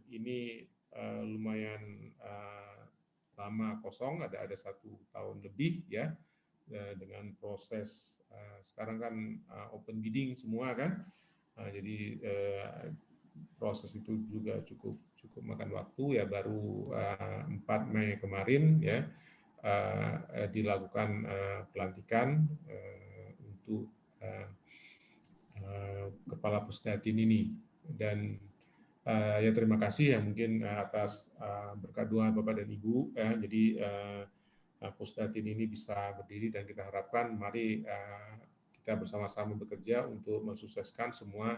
ini lumayan lama kosong, ada 1 tahun lebih ya, dengan proses sekarang kan open bidding semua kan, jadi proses itu juga cukup makan waktu ya. Baru 4 Mei kemarin ya dilakukan pelantikan untuk kepala Pusdatin ini. Dan ya terima kasih ya mungkin atas berkat doa Bapak dan Ibu ya. Jadi Pusdatin ini bisa berdiri, dan kita harapkan mari kita bersama-sama bekerja untuk mensukseskan semua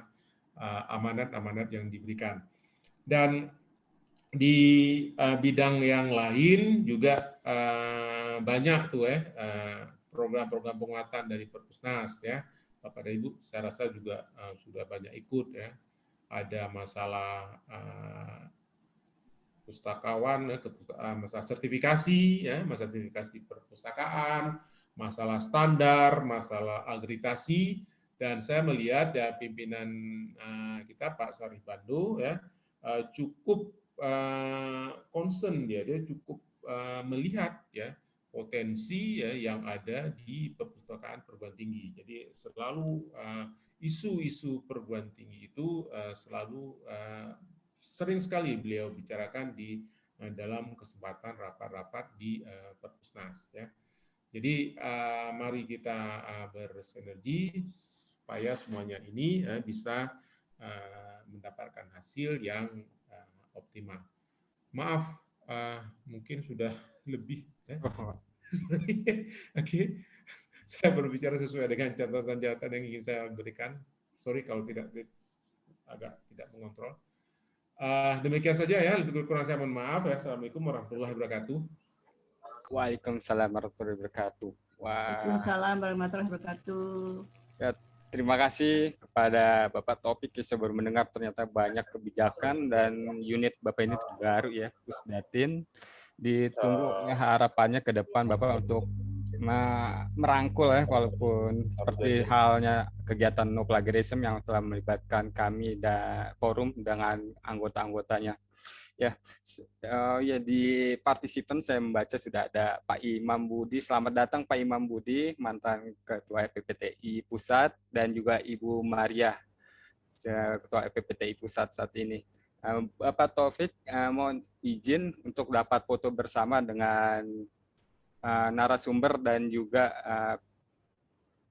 amanat-amanat yang diberikan. Dan di bidang yang lain juga banyak tuh program-program penguatan dari Perpusnas ya. Bapak dan Ibu saya rasa juga sudah banyak ikut ya. Ada masalah pustakawan, masalah sertifikasi ya, masalah sertifikasi perpustakaan, masalah standar, masalah agritasi. Dan saya melihat ya pimpinan kita Pak Sarif Bando ya cukup concern, dia cukup melihat ya potensi ya yang ada di perpustakaan perguruan tinggi. Jadi selalu isu-isu perguruan tinggi itu selalu sering sekali beliau bicarakan di dalam kesempatan rapat-rapat di Perpusnas ya. Jadi mari kita bersinergi supaya semuanya ini bisa mendapatkan hasil yang optimal. Maaf, mungkin sudah lebih. Ya. Oke, saya berbicara sesuai dengan catatan-catatan yang ingin saya berikan. Sorry kalau agak tidak mengontrol. Demikian saja ya, lebih kurang saya mohon maaf ya. Assalamualaikum warahmatullahi wabarakatuh. Waalaikumsalam warahmatullahi wabarakatuh. Waalaikumsalam warahmatullahi wabarakatuh. Ya, terima kasih kepada Bapak Taufik. Saya baru mendengar ternyata banyak kebijakan dan unit Bapak ini baru ya, Pusdatin. Ditunggu harapannya ke depan Bapak untuk merangkul ya, walaupun seperti halnya kegiatan no plagiarism yang telah melibatkan kami dan forum dengan anggota-anggotanya. Ya, ya di partisipan saya membaca sudah ada Pak Imam Budi. Selamat datang Pak Imam Budi, mantan Ketua FPPTI Pusat, dan juga Ibu Maria, Ketua FPPTI Pusat saat ini. Bapak Taufik, mohon izin untuk dapat foto bersama dengan narasumber dan juga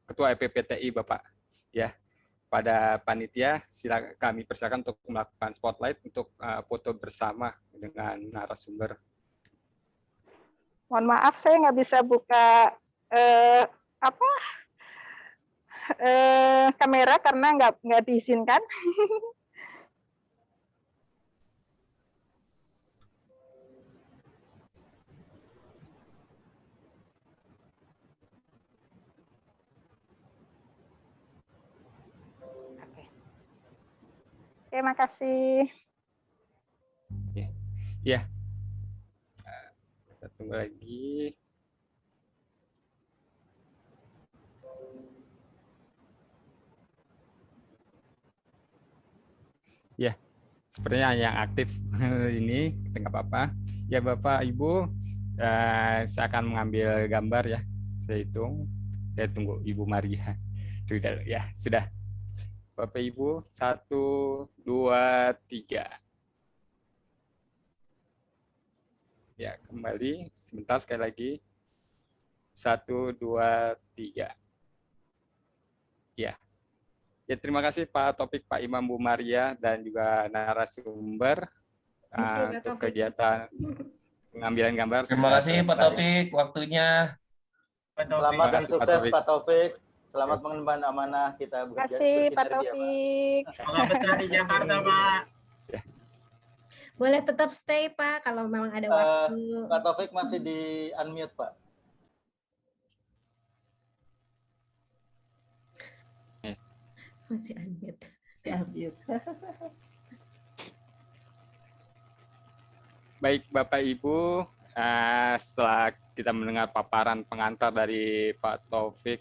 Ketua FPPTI Bapak. Ya. Pada panitia, kami persilakan untuk melakukan spotlight untuk foto bersama dengan narasumber. Mohon maaf, saya nggak bisa buka kamera karena nggak diizinkan. Terima kasih. Ya, kita tunggu lagi. Ya, sepertinya yang aktif ini, nggak apa-apa. Ya Bapak Ibu, saya akan mengambil gambar ya. Saya hitung. Saya tunggu Ibu Maria. Sudah, ya sudah. Bapak Ibu, 1, 2, 3. Ya, kembali. Sebentar sekali lagi. 1, 2, 3. Ya. Ya, terima kasih Pak Topik, Pak Imam, Bu Maria, dan juga narasumber untuk kegiatan pengambilan gambar. Terima kasih Pak Topik waktunya. Selamat dan sukses Pak Taufik. Selamat mengemban amanah kita Terima kasih Pak Taufik. Semoga betah di Jakarta, Pak. Boleh tetap stay, Pak, kalau memang ada waktu. Pak Taufik masih di unmute, Pak. Masih unmute. Baik, Bapak Ibu, setelah kita mendengar paparan pengantar dari Pak Taufik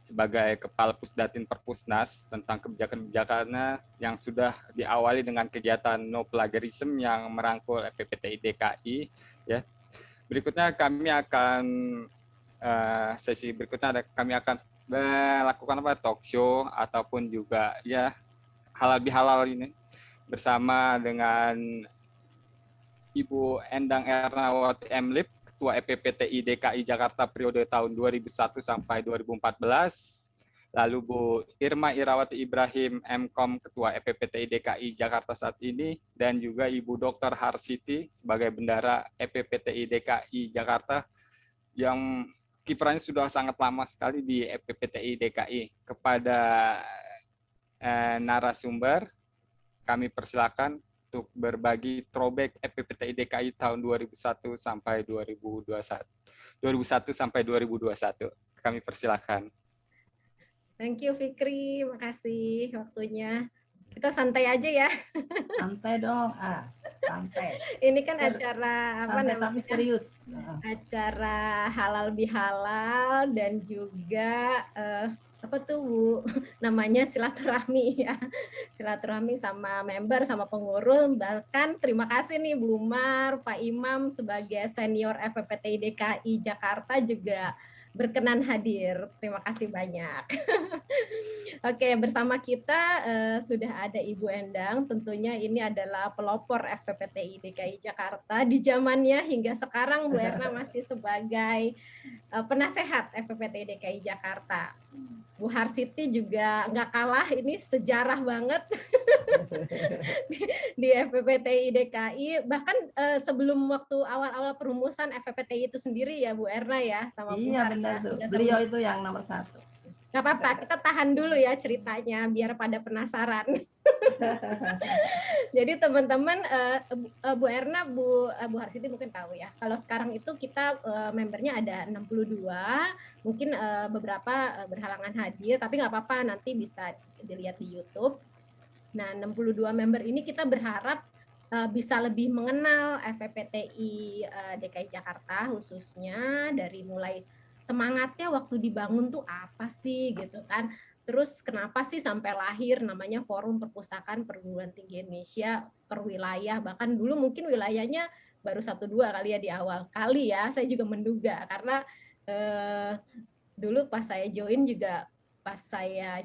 sebagai Kepala Pusdatin Perpusnas tentang kebijakan-kebijakannya yang sudah diawali dengan kegiatan no plagiarism yang merangkul FPPTI DKI, ya. Berikutnya kami akan sesi berikutnya kami akan melakukan talk show ataupun juga ya halal bihalal ini bersama dengan Ibu Endang Ernawati Emlip, Ketua FPPTI DKI Jakarta periode tahun 2001 sampai 2014. Lalu Bu Irma Irawati Ibrahim, Mkom, Ketua FPPTI DKI Jakarta saat ini. Dan juga Ibu Dr. Harsiti sebagai Bendara FPPTI DKI Jakarta yang kiprahnya sudah sangat lama sekali di FPPTI DKI. Kepada narasumber, kami persilakan untuk berbagi throwback FPPTI DKI tahun 2001 sampai 2021. 2001 sampai 2021. Kami persilakan. Thank you Fikri, makasih waktunya. Kita santai aja ya. Santai dong, santai. Ini kan acara apa namanya? Tapi serius. Acara halal bihalal dan juga apa tuh Bu namanya silaturahmi ya, silaturahmi sama member sama pengurus. Bahkan terima kasih nih Bu Mar, Pak Imam sebagai senior FPPTI DKI Jakarta juga berkenan hadir. Terima kasih banyak. Oke, bersama kita sudah ada Ibu Endang. Tentunya ini adalah pelopor FPPTI DKI Jakarta di zamannya hingga sekarang Bu Erna masih sebagai penasehat FPPTI DKI Jakarta. Bu Harsiti juga nggak kalah, ini sejarah banget di FPPTI DKI. Bahkan sebelum waktu awal-awal perumusan FPPTI itu sendiri ya Bu Erna ya, sama Bu Iya benar tuh. Beliau itu yang nomor 1. Nggak apa-apa, kita tahan dulu ya ceritanya biar pada penasaran. Jadi teman-teman, Bu Erna, Bu Harsiti mungkin tahu ya. Kalau sekarang itu kita membernya ada 62, mungkin beberapa berhalangan hadir, tapi nggak apa-apa, nanti bisa dilihat di YouTube. Nah, 62 member ini kita berharap bisa lebih mengenal FPPTI DKI Jakarta khususnya dari mulai semangatnya waktu dibangun tuh apa sih gitu kan. Terus kenapa sih sampai lahir namanya Forum Perpustakaan Perguruan Tinggi Indonesia per wilayah, bahkan dulu mungkin wilayahnya baru 1-2 kali ya di awal kali ya, saya juga menduga karena dulu pas saya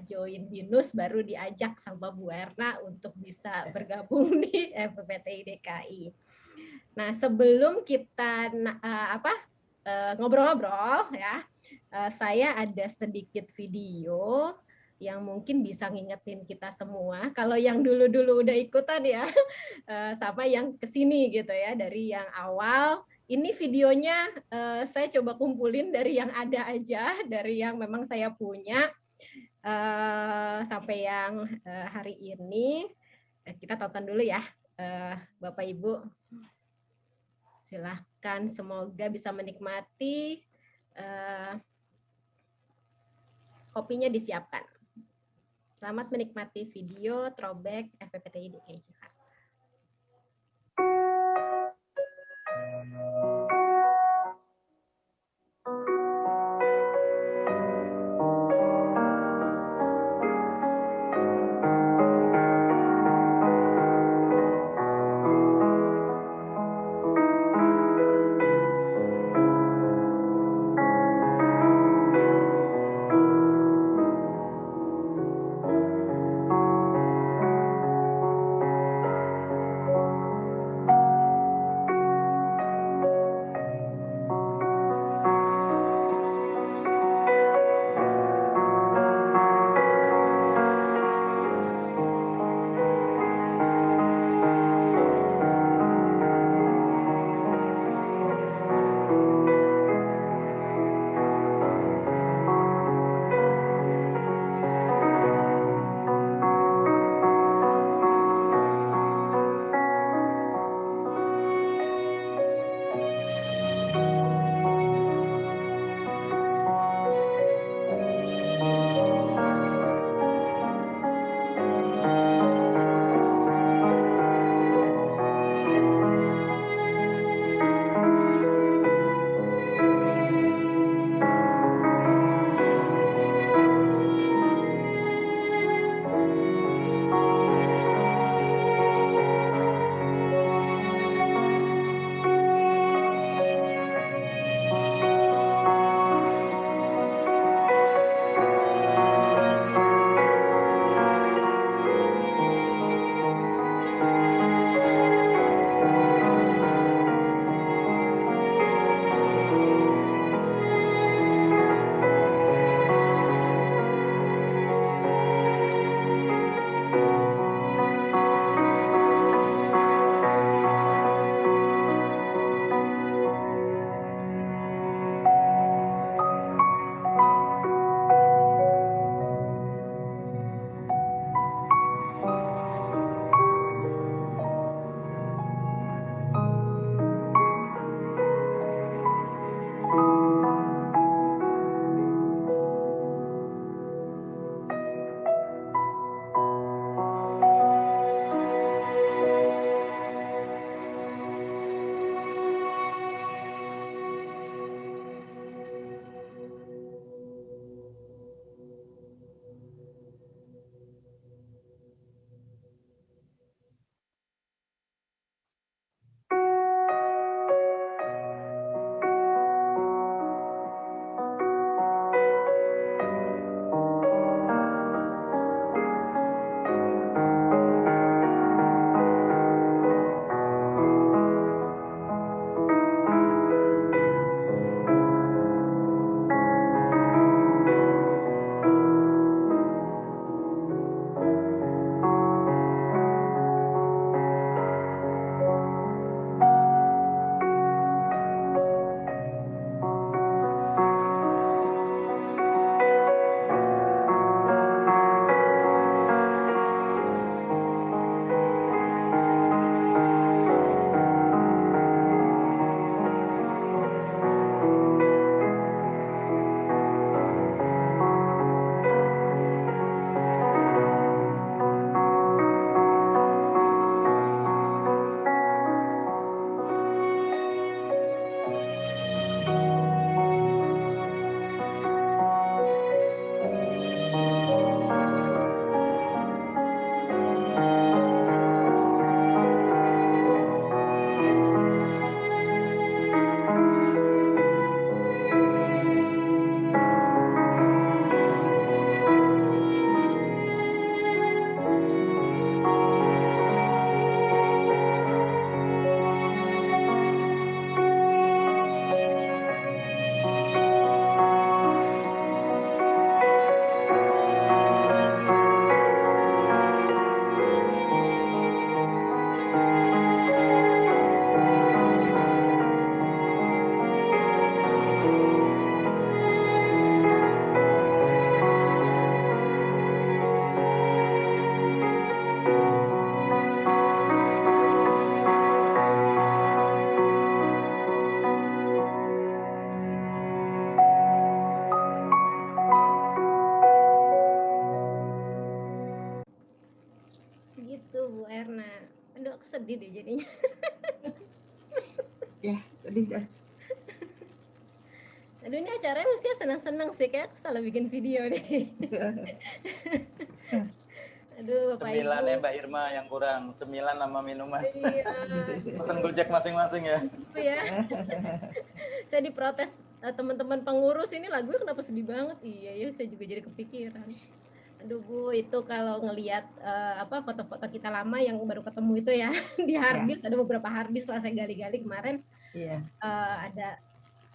join BINUS baru diajak sama Bu Erna untuk bisa bergabung di FPPTI DKI. Nah, sebelum kita ngobrol-ngobrol ya, saya ada sedikit video yang mungkin bisa ngingetin kita semua. Kalau yang dulu-dulu udah ikutan ya, sama yang kesini gitu ya, dari yang awal. Ini videonya saya coba kumpulin dari yang ada aja, dari yang memang saya punya, sampai yang hari ini. Kita tonton dulu ya, Bapak Ibu. Silahkan, semoga bisa menikmati. Kopinya disiapkan. Selamat menikmati video throwback FPPTI DKI Jakarta. Bu Erna. Aduh, aku sedih deh jadinya. Ya, sedih dah. Aduh, ini acaranya mesti senang-senang sih, kayak aku salah bikin video deh. Aduh, Bapak Ibu. Cemilannya Mbak Irma yang kurang, cemilan sama minuman. Iya. Pesen Gojek masing-masing ya. Ya. Saya diprotes teman-teman pengurus, ini lagunya kenapa sedih banget. Iya ya, saya juga jadi kepikiran. Aduh Bu, itu kalau ngelihat foto-foto kita lama yang baru ketemu itu ya di harddisk, ada beberapa harddisk setelah saya gali-gali kemarin. Iya.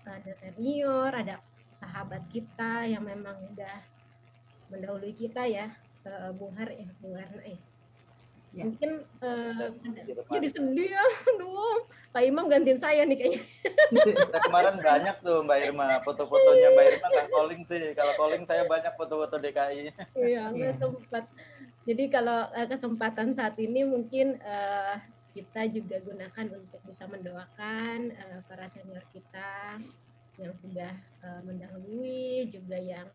Ada senior, ada sahabat kita yang memang udah mendahului kita ya, Bu Erna ya. Mungkin jadi sedih ya. Aduh, Pak Imam gantiin saya nih kayaknya. Kemarin banyak tuh Mbak Irma, foto-fotonya Mbak Irma nggak calling sih. Kalau calling saya banyak foto-foto DKI. Iya, nggak sempat. Jadi kalau kesempatan saat ini mungkin kita juga gunakan untuk bisa mendoakan para senior kita yang sudah mendahului, juga yang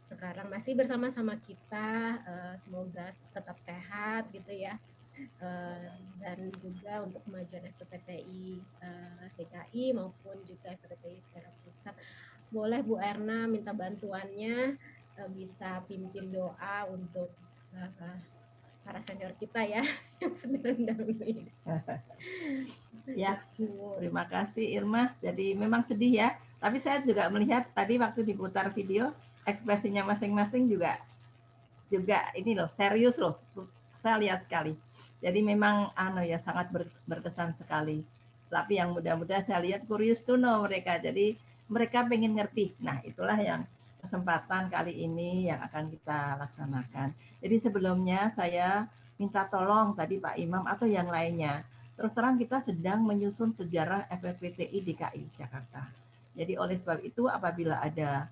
sekarang masih bersama-sama kita, semoga tetap sehat gitu ya, dan juga untuk kemajuan FPPTI DKI maupun juga FPPTI secara pusat. Boleh Bu Erna minta bantuannya, bisa pimpin doa untuk para senior kita ya yang sudah mendahului. Ya, terima kasih Irma. Jadi memang sedih ya, tapi saya juga melihat tadi waktu diputar video ekspresinya masing-masing juga ini loh, serius loh. Saya lihat sekali. Jadi memang sangat berkesan sekali. Tapi yang muda-muda saya lihat curious to know mereka. Jadi mereka pengen ngerti. Nah, itulah yang kesempatan kali ini yang akan kita laksanakan. Jadi sebelumnya saya minta tolong tadi Pak Imam atau yang lainnya. Terus terang kita sedang menyusun sejarah FPPTI DKI Jakarta. Jadi oleh sebab itu apabila ada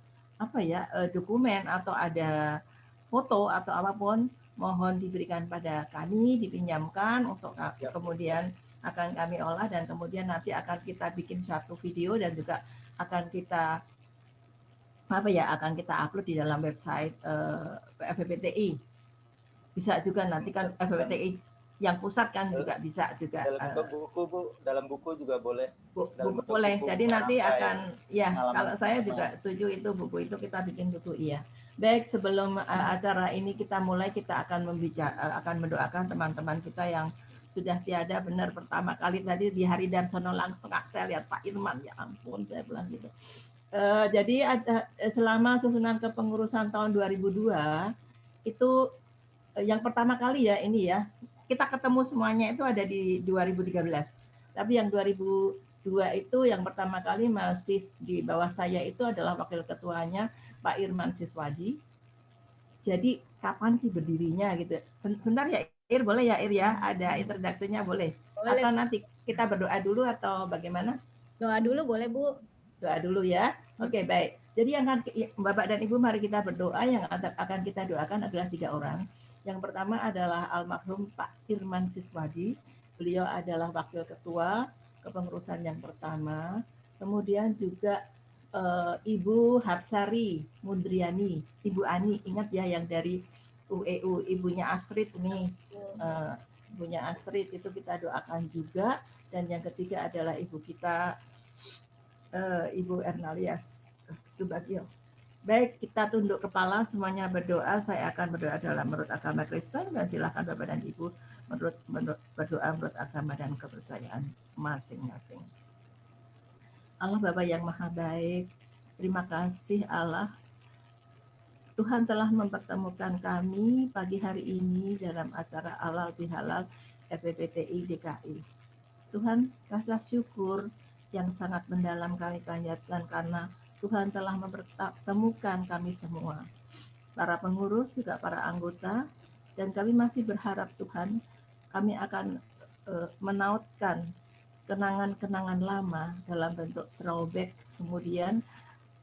dokumen atau ada foto atau apapun, mohon diberikan pada kami, dipinjamkan untuk kemudian akan kami olah dan kemudian nanti akan kita bikin suatu video dan juga akan kita upload di dalam website FPPTI. Bisa juga nanti kan FPPTI yang pusat kan juga bisa juga. Dalam buku Bu, dalam buku juga boleh. Buku boleh. Jadi nanti akan kalau saya juga setuju itu buku itu kita bikin buku iya. Baik, sebelum acara ini kita mulai, kita akan mendoakan teman-teman kita yang sudah tiada. Benar pertama kali tadi di Hari Darsono langsung saya lihat Pak Irman, ya ampun saya bilang gitu. Jadi ada selama susunan kepengurusan tahun 2002 itu yang pertama kali ya ini ya, kita ketemu semuanya itu ada di 2013. Tapi yang 2002 itu yang pertama kali masih di bawah saya itu adalah wakil ketuanya Pak Irman Siswadi. Jadi kapan sih berdirinya gitu? Bentar ya Ir, boleh ya Ir ya? Ada introduksinya boleh? Atau nanti kita berdoa dulu atau bagaimana? Doa dulu boleh Bu. Doa dulu ya. Oke, baik. Jadi yang Bapak dan Ibu mari kita berdoa. Yang akan kita doakan adalah 3 orang. Yang pertama adalah almarhum Pak Irman Siswadi. Beliau adalah wakil ketua kepengurusan yang pertama. Kemudian juga Ibu Hapsari Mundriani, Ibu Ani, ingat ya yang dari UEU, ibunya Astrid ini. Ibunya Astrid itu kita doakan juga. Dan yang ketiga adalah ibu kita Ibu Ernalias Subagio. Baik, kita tunduk kepala, semuanya berdoa. Saya akan berdoa menurut agama Kristen dan silakan Bapak dan Ibu berdoa menurut agama dan kepercayaan masing-masing. Allah Bapa yang Maha Baik, terima kasih Allah. Tuhan telah mempertemukan kami pagi hari ini dalam acara Halal Bihalal FPPTI DKI. Tuhan, kasih syukur yang sangat mendalam kami panjatkan karena Tuhan telah mempertemukan kami semua, para pengurus juga para anggota, dan kami masih berharap Tuhan, kami akan menautkan kenangan-kenangan lama dalam bentuk throwback, kemudian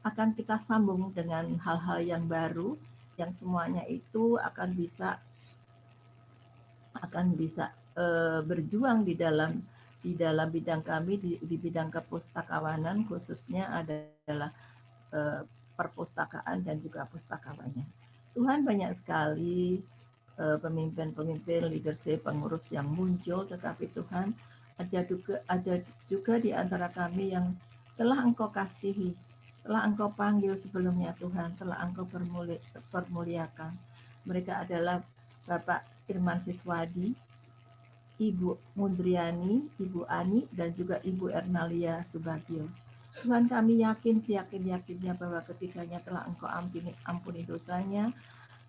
akan kita sambung dengan hal-hal yang baru, yang semuanya itu akan bisa berjuang di dalam bidang kami, di bidang kepustakawanan, khususnya adalah perpustakaan dan juga pustakawannya. Tuhan banyak sekali pemimpin-pemimpin, leadership, pengurus yang muncul, tetapi Tuhan ada juga di antara kami yang telah Engkau kasihi, telah Engkau panggil sebelumnya Tuhan, telah Engkau permuliakan. Mereka adalah Bapak Irman Siswadi, Ibu Mundriani, Ibu Ani, dan juga Ibu Ernalia Subagio. Tuhan, kami yakin, seyakin-yakinnya bahwa ketiganya telah Engkau ampuni dosanya,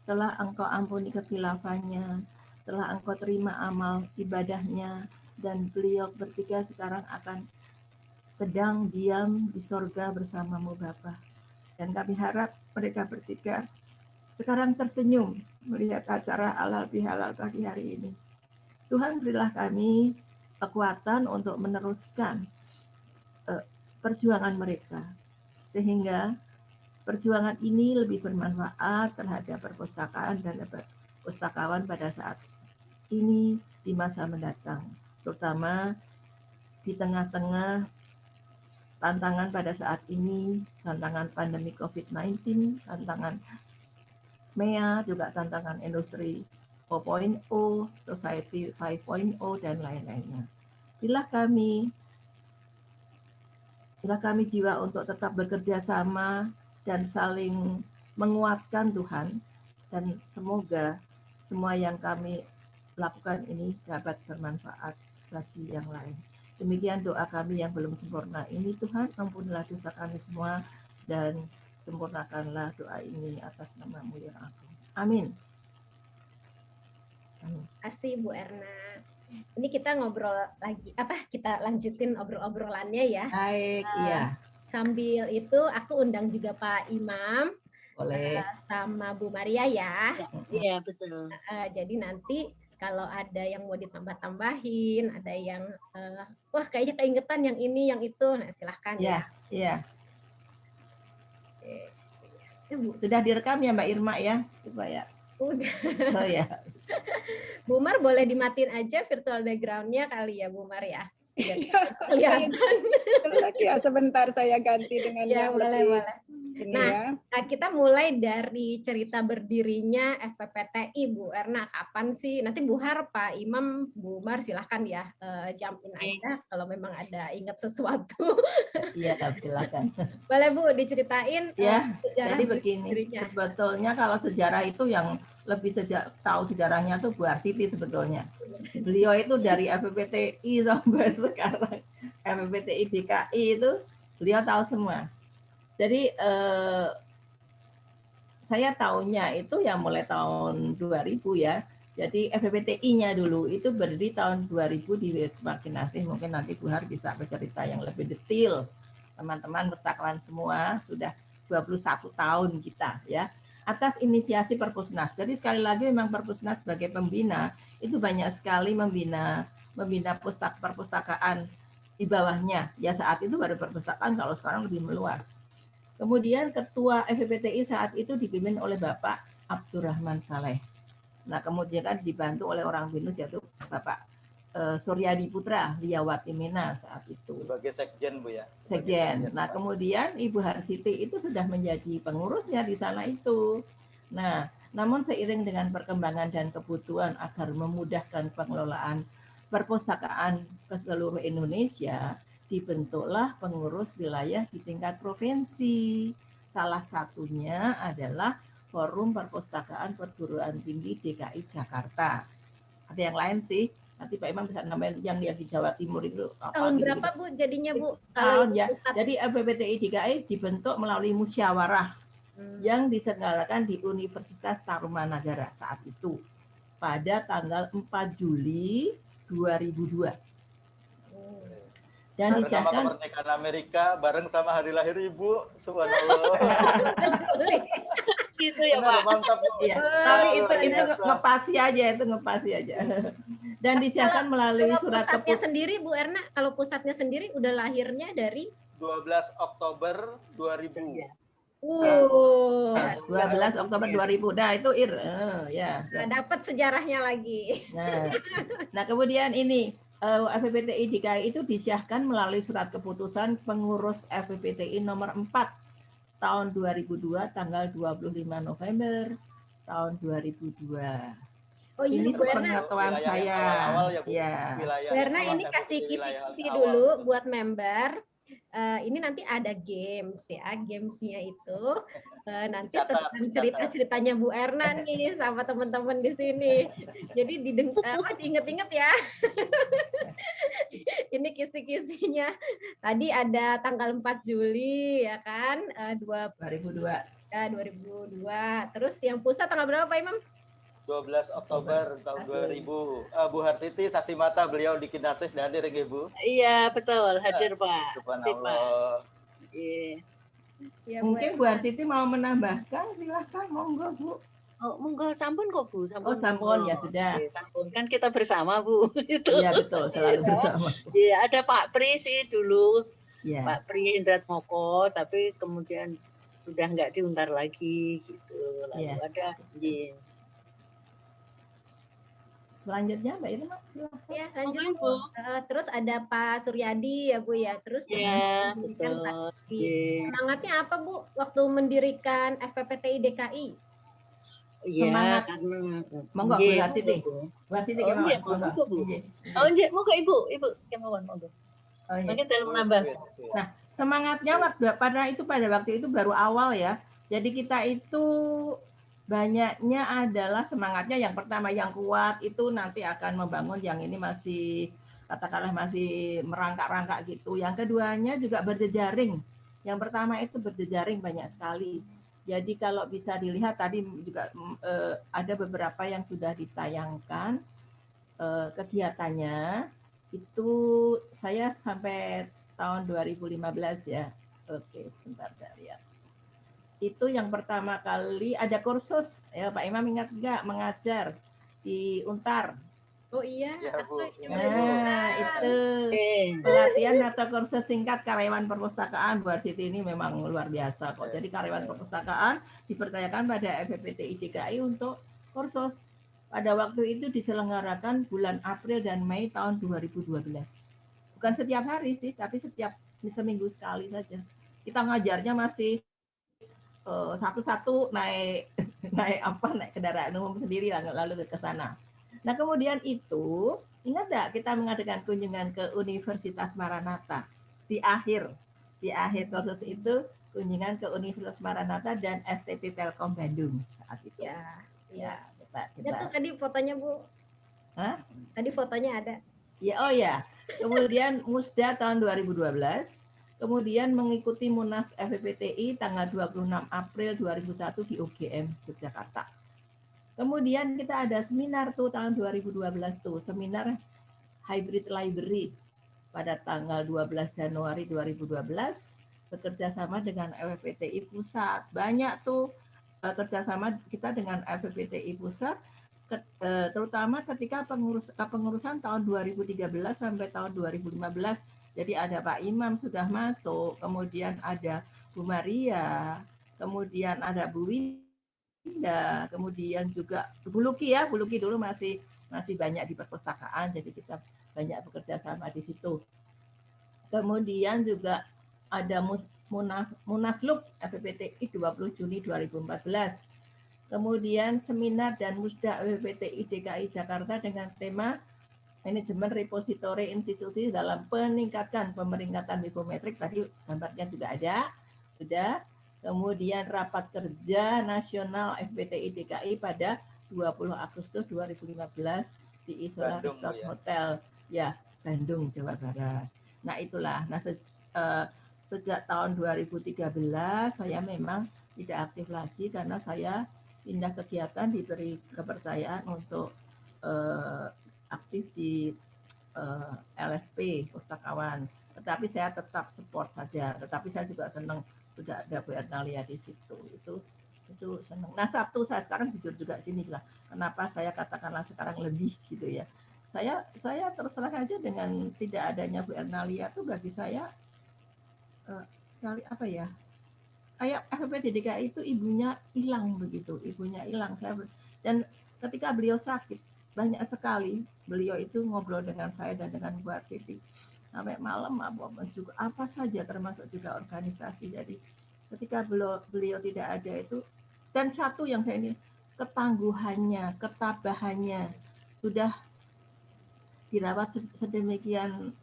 telah Engkau ampuni kekhilafannya, telah Engkau terima amal ibadahnya, dan beliau bertiga sekarang akan sedang diam di sorga bersamamu Bapa. Dan kami harap mereka bertiga sekarang tersenyum melihat acara halal bihalal pagi hari ini. Tuhan, berilah kami kekuatan untuk meneruskan perjuangan mereka, sehingga perjuangan ini lebih bermanfaat terhadap perpustakaan dan pustakawan pada saat ini di masa mendatang, terutama di tengah-tengah tantangan pada saat ini, tantangan pandemi COVID-19, tantangan MEA, juga tantangan industri 4.0, Society 5.0, dan lain-lainnya. Berilah kami jiwa untuk tetap bekerja sama dan saling menguatkan Tuhan, dan semoga semua yang kami lakukan ini dapat bermanfaat bagi yang lain. Demikian doa kami yang belum sempurna ini, Tuhan, ampunilah dosa kami semua dan sempurnakanlah doa ini atas nama-Mu yang agung. Amin. Terima kasih Bu Erna. Ini kita ngobrol lagi, kita lanjutin obrolannya ya. Baik, iya. Sambil itu aku undang juga Pak Imam. Boleh. Sama Bu Maria ya. Iya, betul. Jadi nanti kalau ada yang mau ditambah-tambahin, ada yang wah kayaknya keingetan yang ini, yang itu, nah silahkan ya. Iya. Sudah direkam ya Mbak Irma ya, supaya. Udah. Oh ya. Bu Mar boleh dimatiin aja virtual background-nya kali ya Bu Mar ya. Kelihatan. Lagi ya, sebentar saya ganti dengan ya, yang boleh, lebih. Boleh. Ini Nah, kita mulai dari cerita berdirinya FPPTI, Bu Erna. Kapan sih? Nanti Bu Har, Pak Imam, Bu Mar silahkan ya, jump in aja kalau memang ada ingat sesuatu. Iya, silahkan. Boleh Bu, diceritain ya. Sejarah jadi begini, dirinya. Sebetulnya kalau sejarah itu yang lebih tahu sejarahnya tuh Bu Arsiti sebetulnya. Beliau itu dari FPPTI sampai sekarang, FPPTI DKI itu beliau tahu semua. Jadi saya tahunya itu ya mulai tahun 2000 ya. Jadi FPPTI-nya dulu itu berdiri tahun 2000 di Semakin Asih. Mungkin nanti Bu Har bisa bercerita yang lebih detail. Teman-teman pustakawan semua sudah 21 tahun kita ya. Atas inisiasi Perpusnas. Jadi sekali lagi memang Perpusnas sebagai pembina itu banyak sekali membina perpustakaan di bawahnya. Ya saat itu baru perpustakaan, kalau sekarang lebih meluas. Kemudian ketua FPPTI saat itu dipimpin oleh Bapak Abdurrahman Saleh. Nah kemudian kan dibantu oleh orang BINUS yaitu Bapak Suryadi Putra Liyawati Mina saat itu. Sebagai sekjen Bu ya. Sekjen. Nah kemudian Ibu Harsiti itu sudah menjadi pengurusnya di sana itu. Nah namun seiring dengan perkembangan dan kebutuhan agar memudahkan pengelolaan perpustakaan ke seluruh Indonesia, dibentuklah pengurus wilayah di tingkat provinsi. Salah satunya adalah Forum Perpustakaan Perguruan Tinggi DKI Jakarta. Ada yang lain sih, nanti Pak Imam bisa nambahin yang di Jawa Timur itu. Tahun berapa Bu jadinya Bu? Tahun ya. Jadi FPPTI DKI dibentuk melalui musyawarah yang diselenggarakan di Universitas Tarumanagara saat itu pada tanggal 4 Juli 2002. Dan disahkan kemerdekaan Amerika bareng sama hari lahir Ibu, subhanallah. Gitu ya Pak. Mantap. Ya, tapi itu ngepasi aja, Dan disahkan melalui surat pusatnya sendiri Bu Erna, kalau pusatnya sendiri udah lahirnya dari 12 Oktober 2000. 12 Oktober 2000. Nah, itu ya. Nah, dapat sejarahnya lagi. Nah, kemudian ini FPPTI DKI itu disahkan melalui surat keputusan pengurus FPPTI nomor 4 tahun 2002 tanggal 25 November tahun 2002. Oh iya, Ini Bu Erna. sepengetahuan Wilayah yang saya. awal-awal ya, Bu. Ya. Wilayah Bu yang Erna awal ini yang kasih seperti wilayah kisi-kisi awal dulu gitu. buat member. Ini nanti ada games ya, gamesnya itu nanti Dicatat, tentang dicatat. cerita-ceritanya Bu Erna nih sama teman-teman di sini. Jadi diinget-inget ya. Ini kisi-kisinya. Tadi ada tanggal 4 Juli ya kan, 2002. Ya, 2002. Terus yang pusat tanggal berapa Pak Imam? 12 Oktober tahun 2000. Bu Harsiti saksi mata beliau di Kinasih dan hadir nggih, Bu? Iya, betul, hadir Pak. Sip, Pak. Subhanallah. Iya. Ya, Mungkin Bu Harsiti mau menambahkan, silahkan, monggo Bu. Oh, monggo sampun kok Bu, sampun. Oh, sampun ya sudah. Oke, sampun kan kita bersama Bu. Itu. Iya betul, selalu bersama. Iya, ada Pak Pri sih dulu. Ya. Pak Pri Indratmoko, tapi kemudian sudah nggak diuntar lagi gitu. Lalu Ya. ada iya. Selanjutnya Mbak Irma, silahkan. Ya, lanjut Bu. Terus ada Pak Suryadi ya Bu ya. Terus Ya, mendirikan betul. Pakti. Iya. Semangatnya apa Bu waktu mendirikan FPPTI DKI? Iya, Semangat. karena Monggo Bu Harsiti. Bu Harsiti Oh, gimana? iya, monggo Bu. Oh, iya, monggo Ibu kemauan monggo. Oh, iya. Mungkin dalam menambah. Nah, semangatnya pada waktu itu baru awal ya. Jadi kita itu banyaknya adalah semangatnya yang pertama yang kuat itu nanti akan membangun, yang ini masih katakanlah masih merangkak-rangkak gitu. Yang keduanya juga berjejaring. Yang pertama itu berjejaring banyak sekali. Jadi kalau bisa dilihat tadi juga ada beberapa yang sudah ditayangkan kegiatannya itu saya sampai tahun 2015 ya. Oke, sebentar saya lihat. Itu yang pertama kali ada kursus ya Pak Imam, ingat nggak, mengajar di Untar. Oh iya. Ya, Bu. Nah, itu pelatihan atau kursus singkat karyawan perpustakaan. Bu Harsiti ini memang luar biasa kok. Jadi karyawan perpustakaan dipercayakan pada FPPTI DKI untuk kursus. Pada waktu itu diselenggarakan bulan April dan Mei tahun 2012. Bukan setiap hari sih, tapi setiap seminggu sekali saja. Kita ngajarnya masih satu-satu naik kendaraan umum sendiri lalu ke sana. Nah kemudian itu ingat nggak kita mengadakan kunjungan ke Universitas Maranatha di akhir kursus itu, kunjungan ke Universitas Maranatha dan STT Telkom Bandung saat itu. Ya. Kita. Itu tadi fotonya Bu. Hah? Tadi fotonya ada. Ya, oh ya. Kemudian Musda tahun 2012. Kemudian mengikuti Munas FPPTI tanggal 26 April 2001 di UGM Yogyakarta. Kemudian kita ada seminar tuh tahun 2012 tuh, seminar Hybrid Library pada tanggal 12 Januari 2012 bekerja sama dengan FPPTI Pusat. Banyak tuh kerjasama kita dengan FPPTI Pusat, terutama ketika kepengurusan tahun 2013 sampai tahun 2015. Jadi ada Pak Imam sudah masuk, kemudian ada Bu Maria, kemudian ada Bu Winda, kemudian juga Bu Luki ya, Bu Luki dulu masih banyak di perpustakaan, jadi kita banyak bekerja sama di situ. Kemudian juga ada Munaslup FPPTI 20 Juni 2014. Kemudian seminar dan musda FPPTI DKI Jakarta dengan tema Manajemen Repositori Institusi dalam peningkatan pemeringkatan biometrik, tadi gambarnya juga ada, sudah. Kemudian rapat kerja nasional FPPTI DKI pada 20 Agustus 2015 di Isola Resort Hotel, ya Bandung, Jawa Barat. Nah itulah, sejak tahun 2013 saya memang tidak aktif lagi karena saya pindah kegiatan, diberi kepercayaan untuk aktif di LSP Pustakawan, tetapi saya tetap support saja. Tetapi saya juga senang sudah ada Bu Ernalia di situ. Itu senang. Nah Sabtu saya sekarang jujur juga sini lah. Kenapa saya katakanlah sekarang lebih gitu ya? Saya terus terang aja dengan tidak adanya Bu Ernalia itu bagi saya sekali apa ya? Kayak FPPTI DKI itu ibunya hilang begitu, ibunya hilang. Dan ketika beliau sakit banyak sekali beliau itu ngobrol dengan saya dan dengan Bu Harsiti sampai malam juga apa saja termasuk juga organisasi. Jadi ketika beliau tidak ada itu, dan satu yang saya ini ketangguhannya, ketabahannya sudah dirawat sedemikian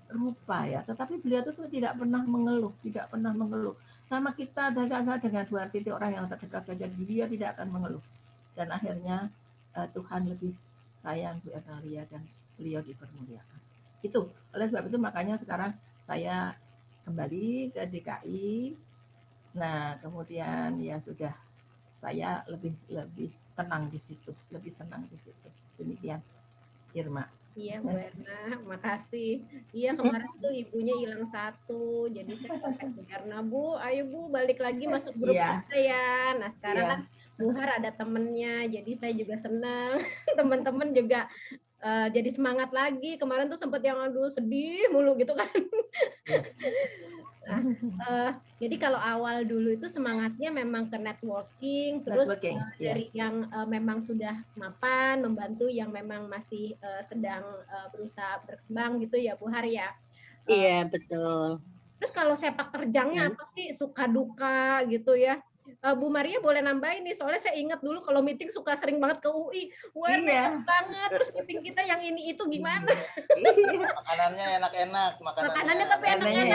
rupa ya, tetapi beliau itu tidak pernah mengeluh, tidak pernah mengeluh. Sama kita dengan dua titik orang yang terdekat saja, dia tidak akan mengeluh. Dan akhirnya Tuhan lebih sayang Bu Ernalia dan beliau dipermuliakan. Itu, oleh sebab itu makanya sekarang saya kembali ke DKI. Nah, kemudian ya sudah, saya lebih tenang di situ, lebih senang di situ. Demikian, Irma. Iya, Bu Erna, makasih. Iya, kemarin tuh ibunya hilang satu, jadi saya kontak Bu Erna, Bu, ayo Bu, balik lagi masuk grup kita ya. Nah, sekarang kan Bu Har ada temennya, jadi saya juga senang. Teman-teman juga jadi semangat lagi. Kemarin tuh sempat yang aduh sedih mulu gitu kan. Nah, jadi kalau awal dulu itu semangatnya memang ke networking, terus dari yang memang sudah mapan, membantu yang memang masih sedang berusaha berkembang gitu ya Bu Har ya. Iya, betul. Terus kalau sepak terjangnya apa sih, suka duka gitu ya? Bu Maria boleh nambahin nih, soalnya saya ingat dulu kalau meeting suka sering banget ke UI. Wah, enak banget. Terus meeting kita yang ini itu gimana? Makanannya enak-enak. Makanannya tapi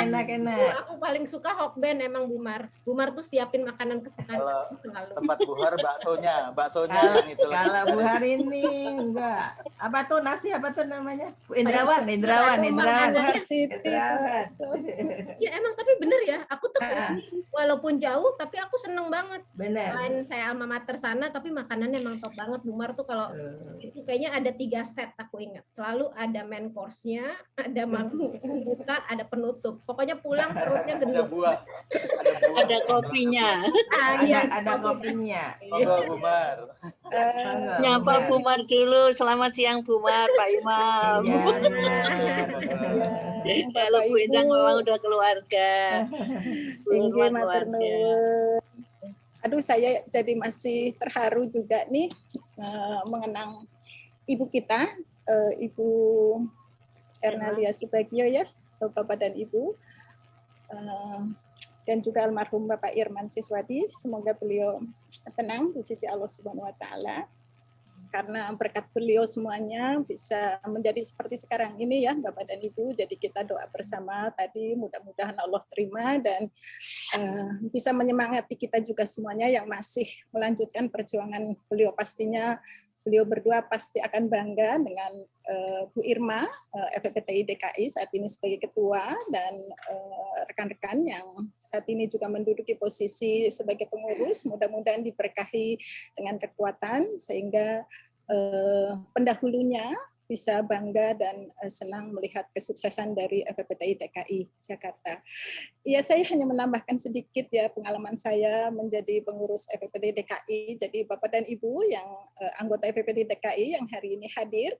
enak-enak. Aku paling suka Hokben emang Bu Mar. Bu Mar tuh siapin makanan kesukaan aku selalu. Tempat Bu Har baksonya yang itu. Kalau Bu Har ini enggak. Apa tuh nasi apa tuh namanya? Indrawan. Ya emang tapi bener ya, aku tuh walaupun jauh tapi aku seneng banget. Bener. Selain saya alma mater sana, tapi makanannya emang top banget. Bu Mar tuh kalau itu kayaknya ada 3 set aku ingat. Selalu ada main course-nya, ada makan buka, ada penutup. Pokoknya pulang perutnya gendut. Ada buah. Ada kopinya. Ada kopinya. Monggo Bu Mar. Nyapa Bu Mar dulu. Selamat siang Bu Mar, Pak Imam. Kalau Bu Endang memang udah keluarga. Aduh, saya jadi masih terharu juga nih mengenang ibu kita, Ibu Ernalia Subagio ya, Bapak dan Ibu, dan juga almarhum Bapak Irman Siswadi. Semoga beliau tenang di sisi Allah Subhanahu Wa Taala. Karena berkat beliau semuanya bisa menjadi seperti sekarang ini ya Bapak dan Ibu. Jadi kita doa bersama tadi, mudah-mudahan Allah terima dan bisa menyemangati kita juga semuanya yang masih melanjutkan perjuangan beliau. Pastinya beliau berdua pasti akan bangga dengan Bu Irma, FPPTI DKI saat ini sebagai ketua, dan rekan-rekan yang saat ini juga menduduki posisi sebagai pengurus. Mudah-mudahan diberkahi dengan kekuatan sehingga pendahulunya bisa bangga dan senang melihat kesuksesan dari FPPTI DKI Jakarta. Ya, saya hanya menambahkan sedikit ya pengalaman saya menjadi pengurus FPPTI DKI. Jadi Bapak dan Ibu yang anggota FPPTI DKI yang hari ini hadir,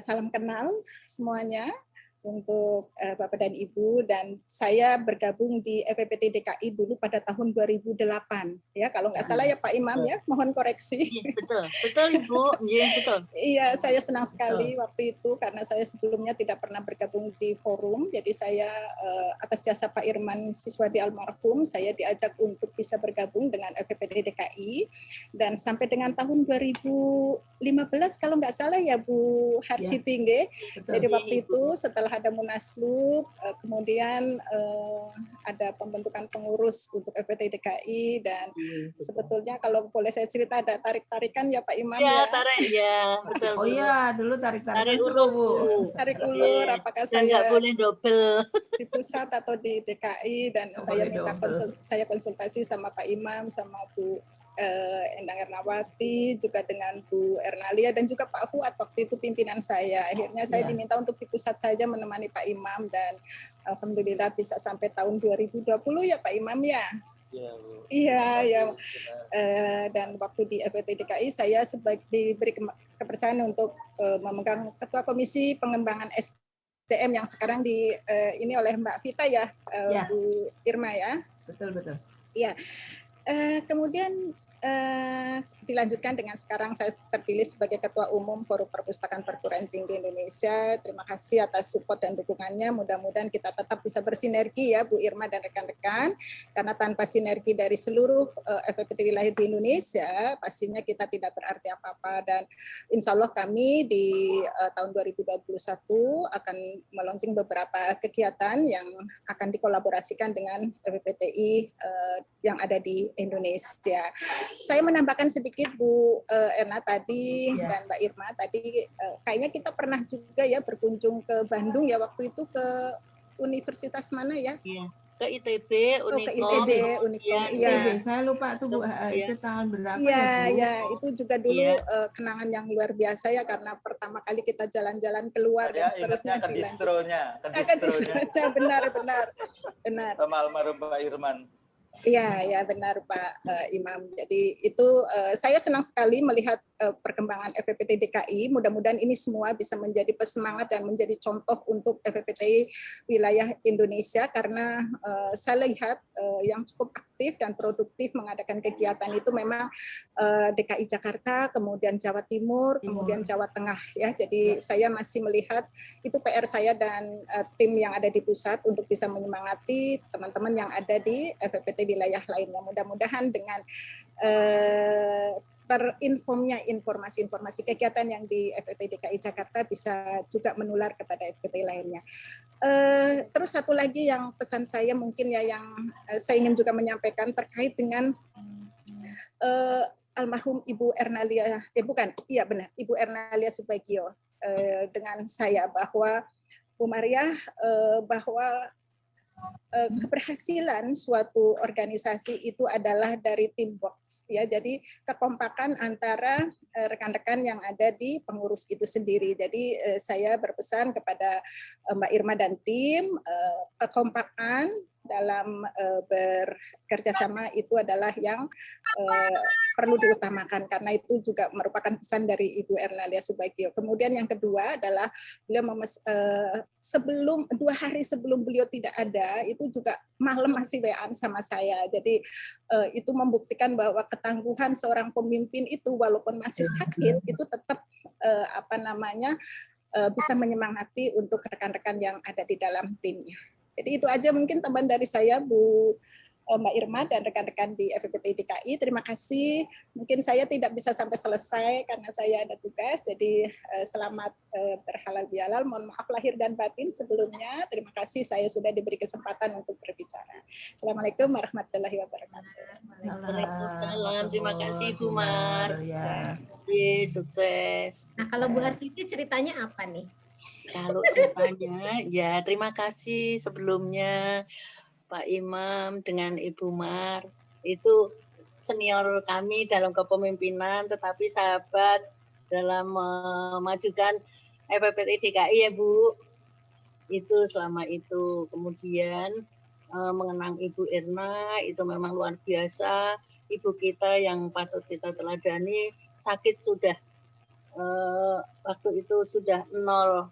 salam kenal semuanya untuk Bapak dan Ibu, dan saya bergabung di FPPTI DKI dulu pada tahun 2008 ya, kalau nggak salah ya Pak Imam ya, mohon koreksi. Betul Ibu, betul. Iya, saya senang sekali waktu itu karena saya sebelumnya tidak pernah bergabung di forum, jadi saya atas jasa Pak Irman Siswadi almarhum, saya diajak untuk bisa bergabung dengan FPPTI DKI, dan sampai dengan tahun 2015 kalau nggak salah ya Bu Harsiti nggih. Jadi waktu itu setelah ada Munaslup, kemudian ada pembentukan pengurus untuk FPPTI DKI, dan sebetulnya kalau boleh saya cerita ada tarik-tarikan ya Pak Imam ya. Tarik ya, betul. Oh iya, dulu tarik-tarikan. Tarik ulur Bu. Tarik ulur, apakah dan saya nggak boleh double di pusat atau di DKI, dan saya minta konsultasi sama Pak Imam, sama Bu Endang Ernawati, juga dengan Bu Ernalia dan juga Pak Fuad waktu itu pimpinan saya. Akhirnya saya diminta untuk di pusat saja menemani Pak Imam, dan alhamdulillah bisa sampai tahun 2020 ya Pak Imam ya. Iya ya. Dan waktu di FPPTI DKI saya diberi kepercayaan untuk memegang Ketua Komisi Pengembangan SDM yang sekarang ini oleh Mbak Vita ya, Bu Irma ya. Betul. Iya. Kemudian dilanjutkan dengan sekarang saya terpilih sebagai Ketua Umum Forum Perpustakaan Perguruan Tinggi Indonesia. Terima kasih atas support dan dukungannya. Mudah-mudahan kita tetap bisa bersinergi ya Bu Irma dan rekan-rekan. Karena tanpa sinergi dari seluruh FPPT wilayah di Indonesia, pastinya kita tidak berarti apa-apa. Dan insya Allah kami di tahun 2021 akan melaunching beberapa kegiatan yang akan dikolaborasikan dengan FPPTI yang ada di Indonesia. Saya menambahkan sedikit Bu Erna tadi dan Mbak Irma tadi, kayaknya kita pernah juga ya berkunjung ke Bandung ya, waktu itu ke universitas mana ya? Iya, ke ITB, Unikom. Ke ITB, Unikom. Iya, saya lupa tuh Bu, itu tahun berapa ya Bu? Iya, itu juga dulu kenangan yang luar biasa ya, karena pertama kali kita jalan-jalan keluar dan seterusnya. Ke distronya. Benar. Sama almarhum Pak Irman. Iya, benar Pak Imam. Jadi itu saya senang sekali melihat perkembangan FPPT DKI. Mudah-mudahan ini semua bisa menjadi pesemangat dan menjadi contoh untuk FPPT wilayah Indonesia, karena saya lihat yang cukup aktif dan produktif mengadakan kegiatan itu memang DKI Jakarta, kemudian Jawa Timur, kemudian Jawa Tengah ya. Jadi saya masih melihat itu PR saya dan tim yang ada di pusat untuk bisa menyemangati teman-teman yang ada di FPPT wilayah lainnya. Mudah-mudahan dengan terinformnya informasi-informasi kegiatan yang di FPT DKI Jakarta bisa juga menular kepada FPT lainnya. Terus satu lagi yang pesan saya mungkin ya, yang saya ingin juga menyampaikan terkait dengan almarhum Ibu Ernalia, Ibu Ernalia Subagio dengan saya, bahwa Bu Maria, bahwa keberhasilan suatu organisasi itu adalah dari teamwork ya. Jadi kekompakan antara rekan-rekan yang ada di pengurus itu sendiri. Jadi saya berpesan kepada Mbak Irma dan tim, kekompakan dalam bekerja sama itu adalah yang perlu diutamakan, karena itu juga merupakan pesan dari Ibu Ernalia Subagio. Kemudian yang kedua adalah beliau 2 hari sebelum beliau tidak ada, itu juga malam masih WA-an sama saya. Jadi itu membuktikan bahwa ketangguhan seorang pemimpin itu walaupun masih sakit itu tetap bisa menyemangati untuk rekan-rekan yang ada di dalam timnya. Jadi itu aja mungkin tambahan dari saya, Bu Mbak Irma dan rekan-rekan di FPPT DKI. Terima kasih. Mungkin saya tidak bisa sampai selesai karena saya ada tugas. Jadi selamat berhalal bihalal. Mohon maaf lahir dan batin sebelumnya. Terima kasih saya sudah diberi kesempatan untuk berbicara. Assalamualaikum warahmatullahi wabarakatuh. Waalaikumsalam. Terima kasih Bu Mar. Sukses. Nah, kalau Bu Arsiti ceritanya apa nih? Kalau ceritanya, ya terima kasih sebelumnya Pak Imam dengan Ibu Mar. Itu senior kami dalam kepemimpinan, tetapi sahabat dalam memajukan FPPT DKI ya Bu. Itu selama itu. Kemudian mengenang Ibu Erna, itu memang luar biasa. Ibu kita yang patut kita teladani, sakit sudah. Waktu itu sudah 0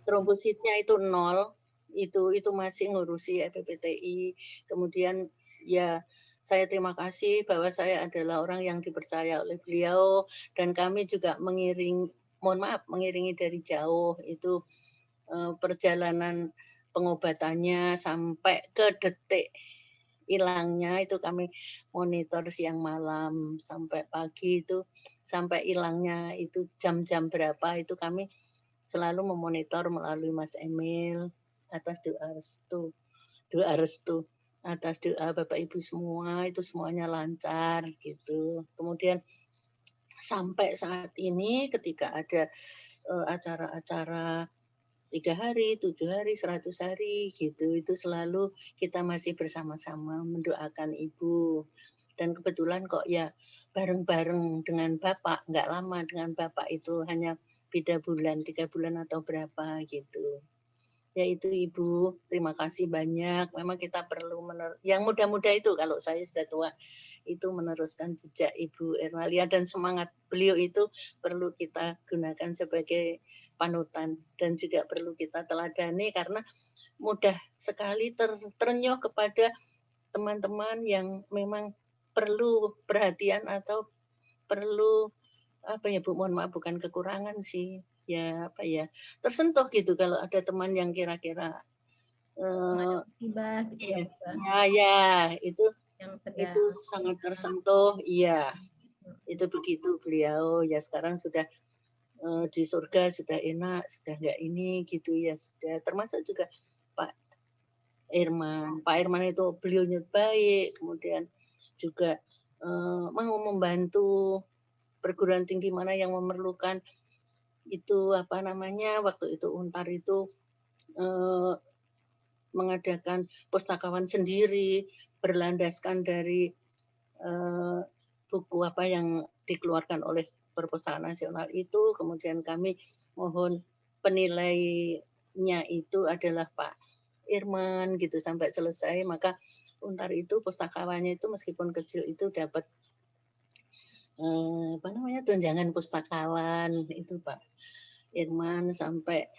trombositnya itu 0, itu masih ngurusi FPPTI. Kemudian ya saya terima kasih bahwa saya adalah orang yang dipercaya oleh beliau, dan kami juga mengiringi dari jauh itu perjalanan pengobatannya sampai ke detik hilangnya. Itu kami monitor siang malam sampai pagi, itu sampai hilangnya itu jam-jam berapa, itu kami selalu memonitor melalui Mas Emil atas doa restu atas doa Bapak Ibu semua, itu semuanya lancar gitu. Kemudian sampai saat ini ketika ada acara-acara 3 hari, 7 hari, 100 hari gitu, itu selalu kita masih bersama-sama mendoakan Ibu. Dan kebetulan kok ya bareng-bareng dengan Bapak, nggak lama dengan Bapak, itu hanya beda bulan, 3 bulan atau berapa gitu. Ya itu Ibu, terima kasih banyak. Memang kita perlu yang muda-muda itu, kalau saya sudah tua, itu meneruskan jejak Ibu Ernalia, dan semangat beliau itu perlu kita gunakan sebagai panutan, dan juga perlu kita teladani, karena mudah sekali ternyuh kepada teman-teman yang memang perlu perhatian atau perlu apa ya Bu, mohon maaf bukan kekurangan sih, ya apa ya, tersentuh gitu kalau ada teman yang kira-kira tiba gitu ya itu yang sedang itu sangat tersentuh, iya. Itu begitu beliau ya sekarang sudah di surga, sudah enak, sudah enggak ini gitu ya, sudah. Termasuk juga Pak Irman itu beliaunya baik, kemudian juga mau membantu perguruan tinggi mana yang memerlukan itu apa namanya, waktu itu Untar itu mengadakan pustakawan sendiri berlandaskan dari buku apa yang dikeluarkan oleh Perpustakaan Nasional itu, kemudian kami mohon penilainya itu adalah Pak Irman gitu sampai selesai, maka Untar itu pustakawannya itu meskipun kecil itu dapat apa namanya tunjangan pustakawan itu Pak Irman sampai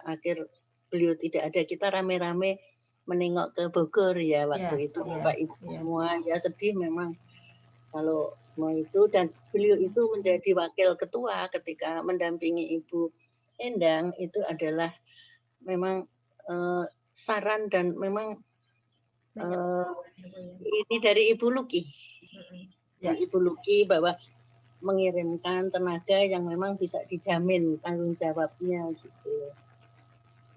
akhir beliau tidak ada, kita rame-rame menengok ke Bogor ya waktu itu Bapak Ibu semua ya, sedih memang kalau mau itu, dan beliau itu menjadi wakil ketua ketika mendampingi Ibu Endang itu adalah memang saran dan memang ini dari Ibu Luki. Ibu Luki bahwa mengirimkan tenaga yang memang bisa dijamin tanggung jawabnya gitu.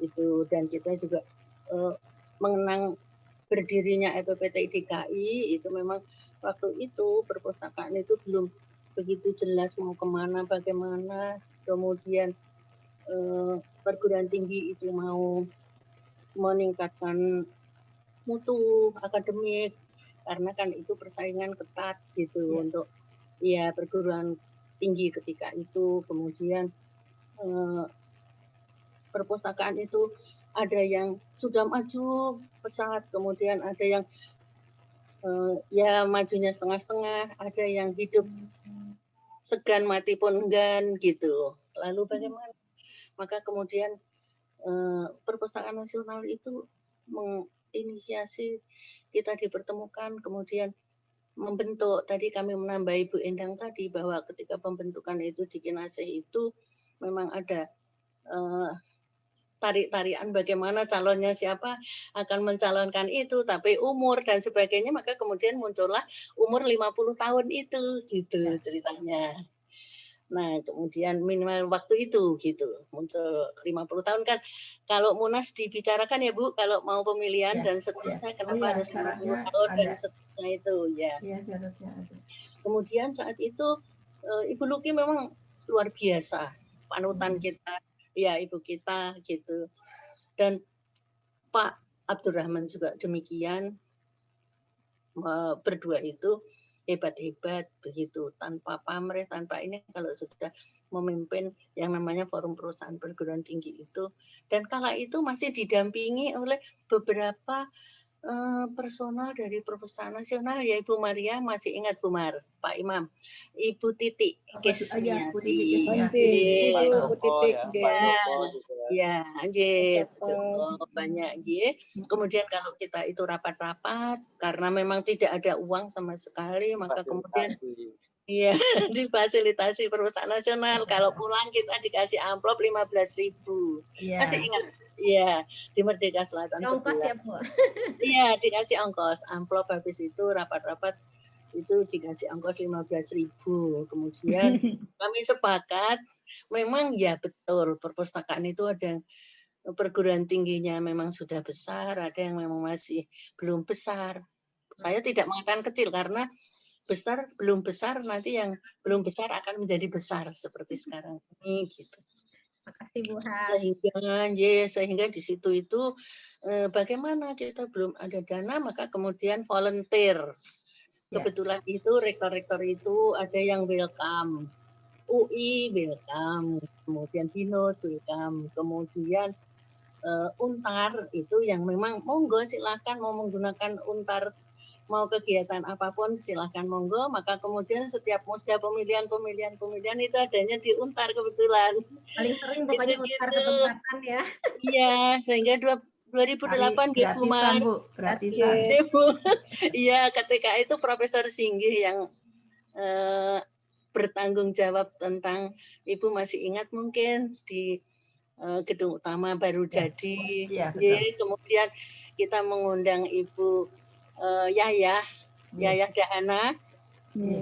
Itu dan kita juga mengenang berdirinya EPPTI DKI itu memang waktu itu perpustakaan itu belum begitu jelas mau kemana bagaimana, kemudian perguruan tinggi itu mau meningkatkan mutu akademik karena kan itu persaingan ketat gitu untuk ya perguruan tinggi ketika itu, kemudian perpustakaan itu ada yang sudah maju pesat, kemudian ada yang ya majunya setengah-setengah, ada yang hidup segan mati pun enggan gitu. Lalu bagaimana? Maka kemudian Perpustakaan Nasional itu menginisiasi kita dipertemukan, kemudian membentuk, tadi kami menambah Ibu Endang tadi bahwa ketika pembentukan itu di Kinasih itu memang ada tarik-tarian bagaimana calonnya siapa akan mencalonkan itu, tapi umur dan sebagainya, maka kemudian muncullah umur 50 tahun itu gitu ceritanya. Nah, kemudian minimal waktu itu gitu, muncul 50 tahun kan kalau Munas dibicarakan ya Bu, kalau mau pemilihan dan seterusnya kenapa harus 50 tahun dan seterusnya itu ya. Kemudian saat itu Ibu Luki memang luar biasa, panutan kita, ya ibu kita gitu, dan Pak Abdurrahman juga demikian, berdua itu hebat-hebat begitu, tanpa pamrih, tanpa ini kalau sudah memimpin yang namanya forum perusahaan perguruan tinggi itu, dan kala itu masih didampingi oleh beberapa personal dari Perpustakaan Nasional ya, Ibu Maria masih ingat Bu Mar, Pak Imam, Ibu Titi Kesmiati, Ibu Titi ya, banyak kemudian kalau kita itu rapat-rapat karena memang tidak ada uang sama sekali, maka kemudian iya difasilitasi Perpustakaan Nasional, kalau pulang kita dikasih amplop 15.000, masih ingat? Iya, di Merdeka Selatan 11. Ongkos ya, Bu? Iya, dikasih ongkos. Amplop habis itu rapat-rapat itu dikasih ongkos 15.000. Kemudian kami sepakat, memang ya betul perpustakaan itu ada perguruan tingginya memang sudah besar, ada yang memang masih belum besar. Saya tidak mengatakan kecil karena besar belum besar, nanti yang belum besar akan menjadi besar seperti sekarang ini gitu. Makasih Bu Han. Sehingga di situ itu bagaimana kita belum ada dana, maka kemudian volunteer. Kebetulan itu rektor-rektor itu ada yang welcome, UI welcome, kemudian BINUS welcome, kemudian Untar itu yang memang monggo silakan mau menggunakan Untar, mau kegiatan apapun silahkan monggo, maka kemudian setiap musda pemilihan itu adanya di Untar kebetulan. Paling sering pokoknya Untar kesempatan ya. Iya, sehingga 2008 ya Bu Mar. Gratisan Bu, gratisan. Iya Bu. Iya, ketika itu Profesor Singgih yang bertanggung jawab tentang, Ibu masih ingat mungkin di gedung utama baru jadi. Iya, betul. Kemudian kita mengundang Ibu Yayah Dahana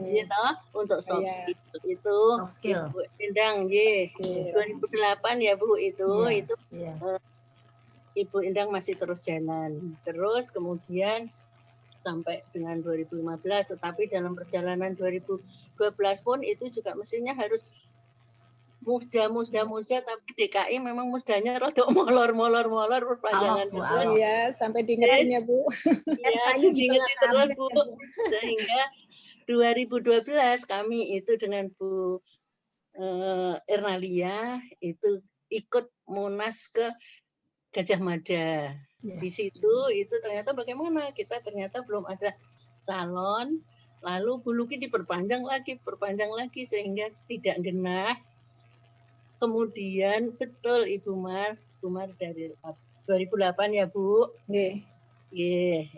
gitu untuk soft skill itu Ibu Endang 2008 ya Bu itu Ibu Endang masih terus jalan terus kemudian sampai dengan 2015 tetapi dalam perjalanan 2012 pun itu juga mestinya harus muda tapi DKI memang mudanya rada molor perpanjangan iya sampai diingetin ya Bu iya diingetin terus Bu sehingga 2012 kami itu dengan Bu Ernalia itu ikut Munas ke Gajah Mada. Di situ itu ternyata bagaimana kita ternyata belum ada calon, lalu Bu Luki diperpanjang lagi sehingga tidak genah. Kemudian betul Ibu Mar dari 2008 ya Bu.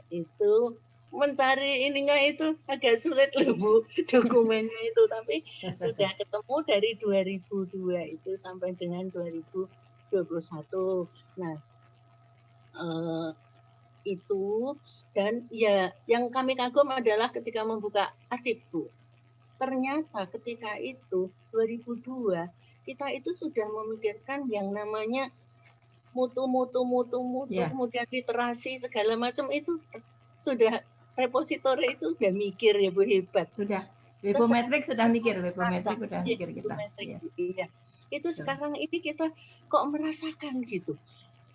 Itu mencari ininya itu agak sulit loh Bu dokumennya itu tapi sudah ketemu dari 2002 itu sampai dengan 2021. Nah itu dan ya yang kami kagum adalah ketika membuka arsip Bu. Ternyata ketika itu 2002 kita itu sudah memikirkan yang namanya mutu kemudian literasi segala macam itu sudah repositori itu udah mikir ya Bu hebat. Sudah. Webometrik sudah mikir, Webometrik sudah mikir kita. Iya. Itu sekarang ini kita kok merasakan gitu.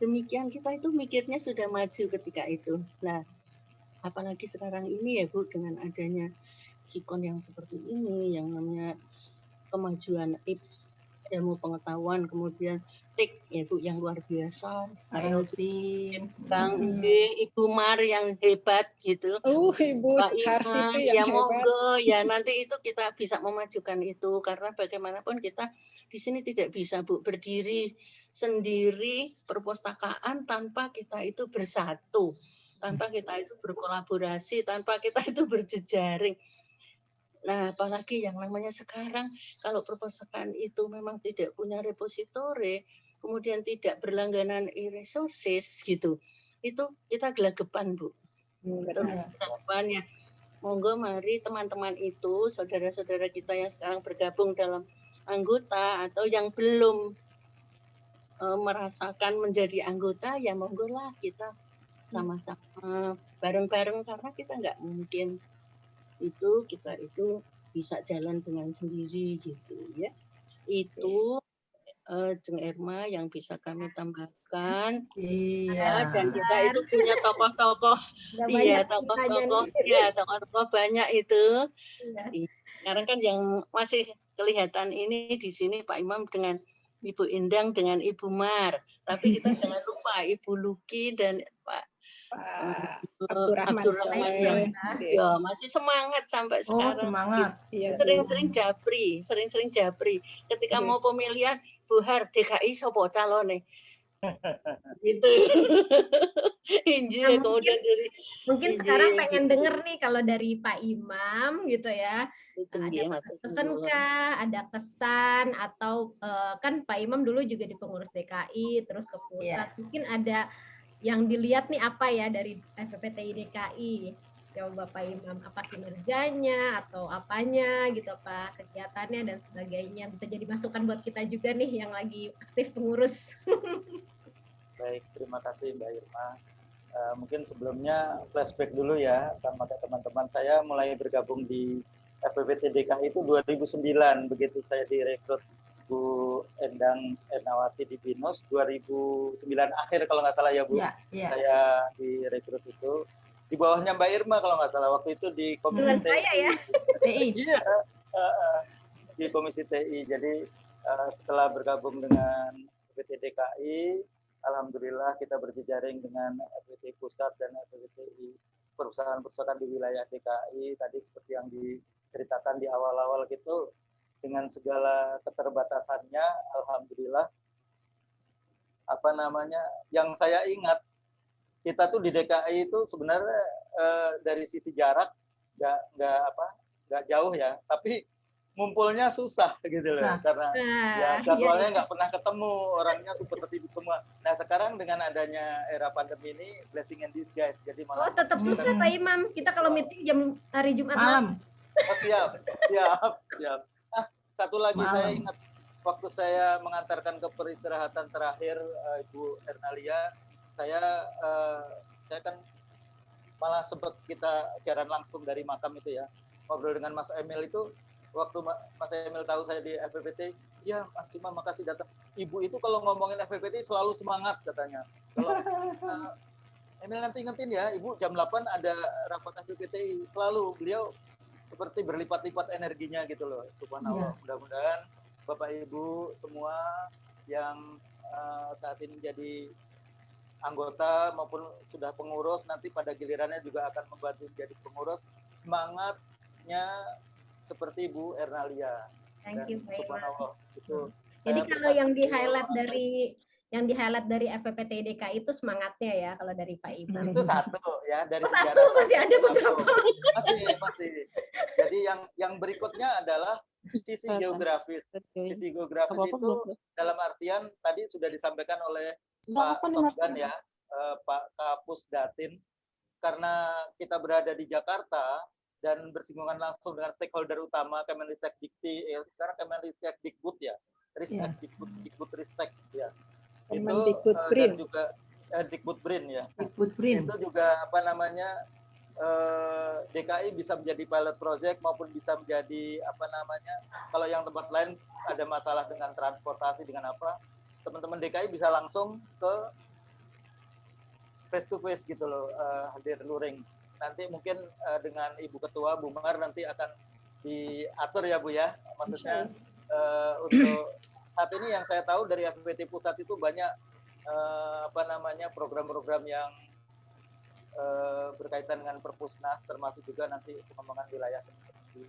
Demikian kita itu mikirnya sudah maju ketika itu. Nah, apalagi sekarang ini ya Bu dengan adanya sikon yang seperti ini yang namanya kemajuan ilmu pengetahuan kemudian TIK ya Bu yang luar biasa. Bang Ibu Mar yang hebat gitu. Ibu Sukarsi itu yang ya monggo ya nanti itu kita bisa memajukan itu karena bagaimanapun kita di sini tidak bisa Bu berdiri sendiri perpustakaan tanpa kita itu bersatu, tanpa kita itu berkolaborasi, tanpa kita itu berjejaring. Nah, apalagi yang namanya sekarang kalau perpustakaan itu memang tidak punya repository, kemudian tidak berlangganan e-resources gitu, itu kita gelagapan Bu. Gelagapan ya. Monggo mari teman-teman itu, saudara-saudara kita yang sekarang bergabung dalam anggota atau yang belum merasakan menjadi anggota, ya monggo lah kita sama-sama bareng-bareng karena kita nggak mungkin kita itu bisa jalan dengan sendiri gitu ya. Itu Jeng Erma yang bisa kami tambahkan. Dan kita itu punya tokoh-tokoh, tokoh-tokoh banyak itu. Sekarang kan yang masih kelihatan ini di sini Pak Imam dengan Ibu Endang dengan Ibu Mar. Tapi kita jangan lupa Ibu Luki dan Pak Abdurrahman yang masih semangat sampai sekarang. Semangat. Sering-sering japri. Ketika mau pemilihan Buhar DKI sopo calone. Gitu. Injil kemudian dari mungkin sekarang pengen denger nih kalau dari Pak Imam gitu ya. Ada pesan kah, ada kesan atau kan Pak Imam dulu juga di pengurus DKI terus ke pusat. Mungkin ada yang dilihat nih apa ya dari FPPTI DKI. Coba Bapak Imam apa kinerjanya atau apanya gitu Pak, kegiatannya dan sebagainya bisa jadi masukan buat kita juga nih yang lagi aktif pengurus. Baik, terima kasih Mbak Irma. Mungkin sebelumnya flashback dulu ya sama teman-teman saya mulai bergabung di FPPT DKI itu 2009 begitu saya direkrut Bu Endang Ernawati di BINUS 2009 akhir kalau nggak salah ya Bu. Saya direkrut itu di bawahnya Mbak Irma kalau nggak salah waktu itu di Komisi TI. Di Komisi TI. Jadi setelah bergabung dengan FPPT DKI, alhamdulillah kita berjejaring dengan FPPT Pusat dan FPPTI perusahaan-perusahaan di wilayah DKI. Tadi seperti yang diceritakan di awal-awal gitu, dengan segala keterbatasannya, alhamdulillah, yang saya ingat kita tuh di DKI itu sebenarnya dari sisi jarak nggak jauh ya, tapi ngumpulnya susah gitu loh, karena ya jadwalnya nggak pernah ketemu, orangnya seperti semua. Nah sekarang dengan adanya era pandemi ini blessing in disguise, jadi malah tetap susah Pak Imam, kita kalau meeting jam hari Jumat malam. Oh, siap. Satu lagi saya ingat waktu saya mengantarkan ke peristirahatan terakhir Ibu Ernalia, saya kan malah sempat kita siaran langsung dari makam itu ya, ngobrol dengan Mas Emil itu. Waktu Mas Emil tahu saya di FPPT, ya Mas Imam makasih datang. Ibu itu kalau ngomongin FPPT selalu semangat katanya. Kalau Emil nanti ingetin ya, Ibu jam 8 ada rapat FPPT, selalu beliau seperti berlipat-lipat energinya gitu loh. Subhanallah. Mudah-mudahan Bapak Ibu semua yang saat ini jadi anggota maupun sudah pengurus, nanti pada gilirannya juga akan membantu jadi pengurus, semangatnya seperti Bu Ernalia. Thank you, Pak Imam. Jadi kalau yang di highlight dari FPPT DKI itu semangatnya ya, kalau dari Pak Imam. Itu satu ya, dari satu masih ada beberapa. Masih. Jadi yang berikutnya adalah sisi geografis. Sisi geografis itu dalam artian tadi sudah disampaikan oleh Pak Sofgan ya, Pak Kapus Datin, karena kita berada di Jakarta dan bersinggungan langsung dengan stakeholder utama Kemenristek Dikti, sekarang Kemenristek Dikbud ya, Dikbud-Ristek ya. Itu dan juga Dikbud-Brin ya. Dikbud-Brin. Itu juga DKI bisa menjadi pilot project maupun bisa menjadi kalau yang tempat lain ada masalah dengan transportasi dengan apa, teman-teman DKI bisa langsung ke face to face gitu loh, hadir luring. Nanti mungkin dengan Ibu Ketua Bu Mar nanti akan diatur ya Bu ya, maksudnya untuk saat ini yang saya tahu dari FPPT Pusat itu banyak program-program yang berkaitan dengan Perpusnas, termasuk juga nanti pengembangan wilayah di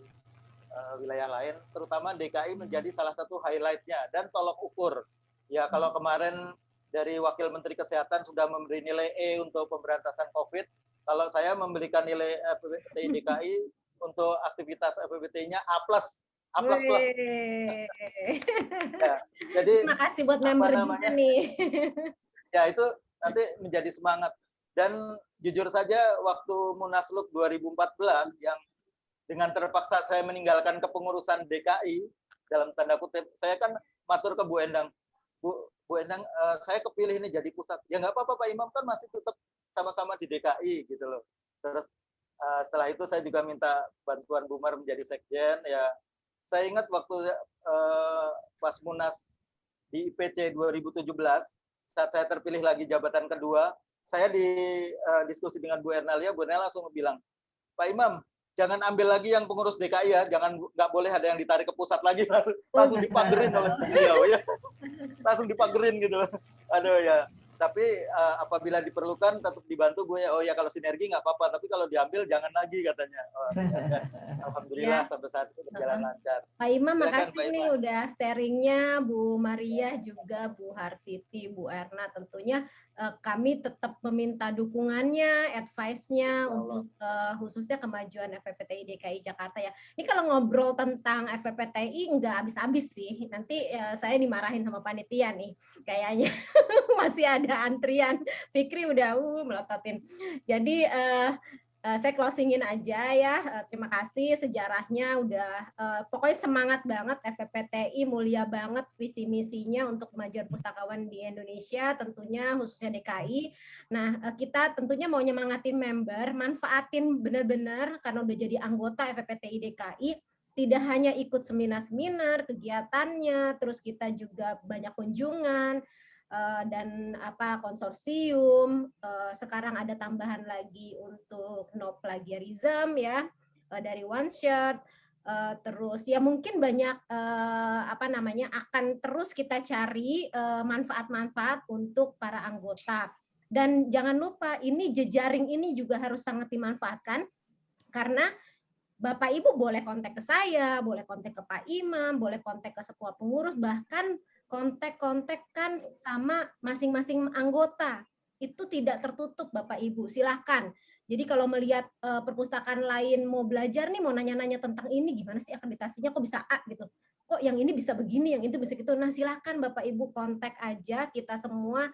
wilayah lain, terutama DKI menjadi salah satu highlight-nya dan tolok ukur. Ya kalau kemarin dari Wakil Menteri Kesehatan sudah memberi nilai E untuk pemberantasan COVID, kalau saya memberikan nilai FPPT DKI untuk aktivitas FPPT-nya A+. Ya, jadi terima kasih buat member juga nih. Ya itu nanti menjadi semangat. Dan jujur saja waktu Munaslup 2014 yang dengan terpaksa saya meninggalkan kepengurusan DKI dalam tanda kutip, saya kan matur ke Bu Endang, Bu Endang, saya kepilih ini jadi pusat. Ya nggak apa-apa Pak Imam, kan masih tetap sama-sama di DKI gitu loh. Terus setelah itu saya juga minta bantuan Bu Mar menjadi sekjen. Ya saya ingat waktu pas Munas di IPC 2017, saat saya terpilih lagi jabatan kedua, saya diskusi dengan Bu Ernalia langsung bilang, Pak Imam, jangan ambil lagi yang pengurus DKI ya, nggak boleh ada yang ditarik ke pusat lagi, langsung dipagerin oleh beliau ya, langsung dipagerin gitu. Aduh ya, tapi apabila diperlukan tetap dibantu Bu ya. Oh ya kalau sinergi nggak apa-apa, tapi kalau diambil jangan lagi katanya. Alhamdulillah sampai saat itu berjalan lancar. Pak Imam, makasih nih udah sharingnya, Bu Maria juga Bu Harsiti, Bu Erna. Tentunya kami tetap meminta dukungannya, advice-nya untuk khususnya kemajuan FPPTI DKI Jakarta ya. Ini kalau ngobrol tentang FPPTI nggak habis-habis sih. Nanti saya dimarahin sama panitia nih, kayaknya masih ada antrian. Fikri udah melototin. Jadi saya closingin aja ya. Terima kasih sejarahnya udah pokoknya semangat banget FPPTI, mulia banget visi misinya untuk kemajuan pustakawan di Indonesia, tentunya khususnya DKI. Nah, kita tentunya mau nyemangatin member, manfaatin benar-benar karena udah jadi anggota FPPTI DKI. Tidak hanya ikut seminar-seminar, kegiatannya, terus kita juga banyak kunjungan, dan konsorsium, sekarang ada tambahan lagi untuk no plagiarism ya, dari One Shot, terus ya mungkin banyak akan terus kita cari manfaat-manfaat untuk para anggota. Dan jangan lupa ini jejaring ini juga harus sangat dimanfaatkan, karena Bapak Ibu boleh kontak ke saya, boleh kontak ke Pak Imam, boleh kontak ke semua pengurus, bahkan kontak-kontak kan sama masing-masing anggota. itu tidak tertutup Bapak Ibu, silahkan. Jadi kalau melihat perpustakaan lain mau belajar nih, mau nanya-nanya tentang ini, gimana sih akreditasinya, kok bisa A gitu, kok yang ini bisa begini, yang itu bisa gitu. Nah silahkan Bapak Ibu kontak aja, kita semua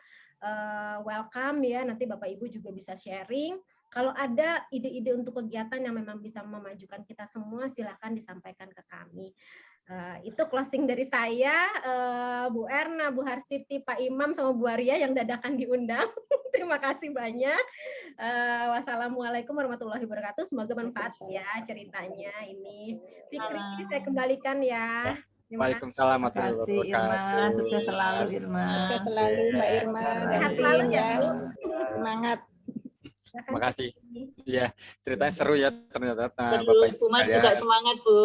welcome ya, nanti Bapak Ibu juga bisa sharing. Kalau ada ide-ide untuk kegiatan yang memang bisa memajukan kita semua, silahkan disampaikan ke kami. Itu closing dari saya, Bu Erna, Bu Harsiti, Pak Imam, sama Bu Arya yang dadakan diundang. Terima kasih banyak. Wassalamualaikum warahmatullahi wabarakatuh. Semoga manfaat ya ceritanya ini. Fikri, saya kembalikan ya. Waalaikumsalam warahmatullahi wabarakatuh. Sukses selalu Irma. Sukses selalu Mbak Irma dan tim ya. Semangat. Terima kasih. Iya, ceritanya seru ya ternyata. Bapak Ibu Mas juga semangat, Bu.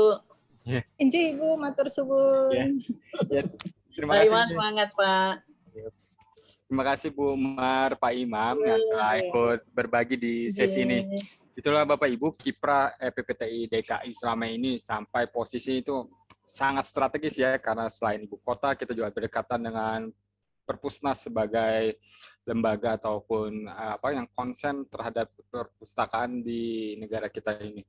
Inji Ibu, matur suwun. Ya, terima kasih. Semangat, Pak. Terima kasih Bu Umar, Pak Imam yang telah ikut berbagi di sesi ini. Itulah Bapak Ibu kiprah EPPTI DKI selama ini sampai posisi itu sangat strategis ya, karena selain ibu kota kita juga berdekatan dengan Perpusnas sebagai lembaga ataupun yang konsen terhadap perpustakaan di negara kita ini.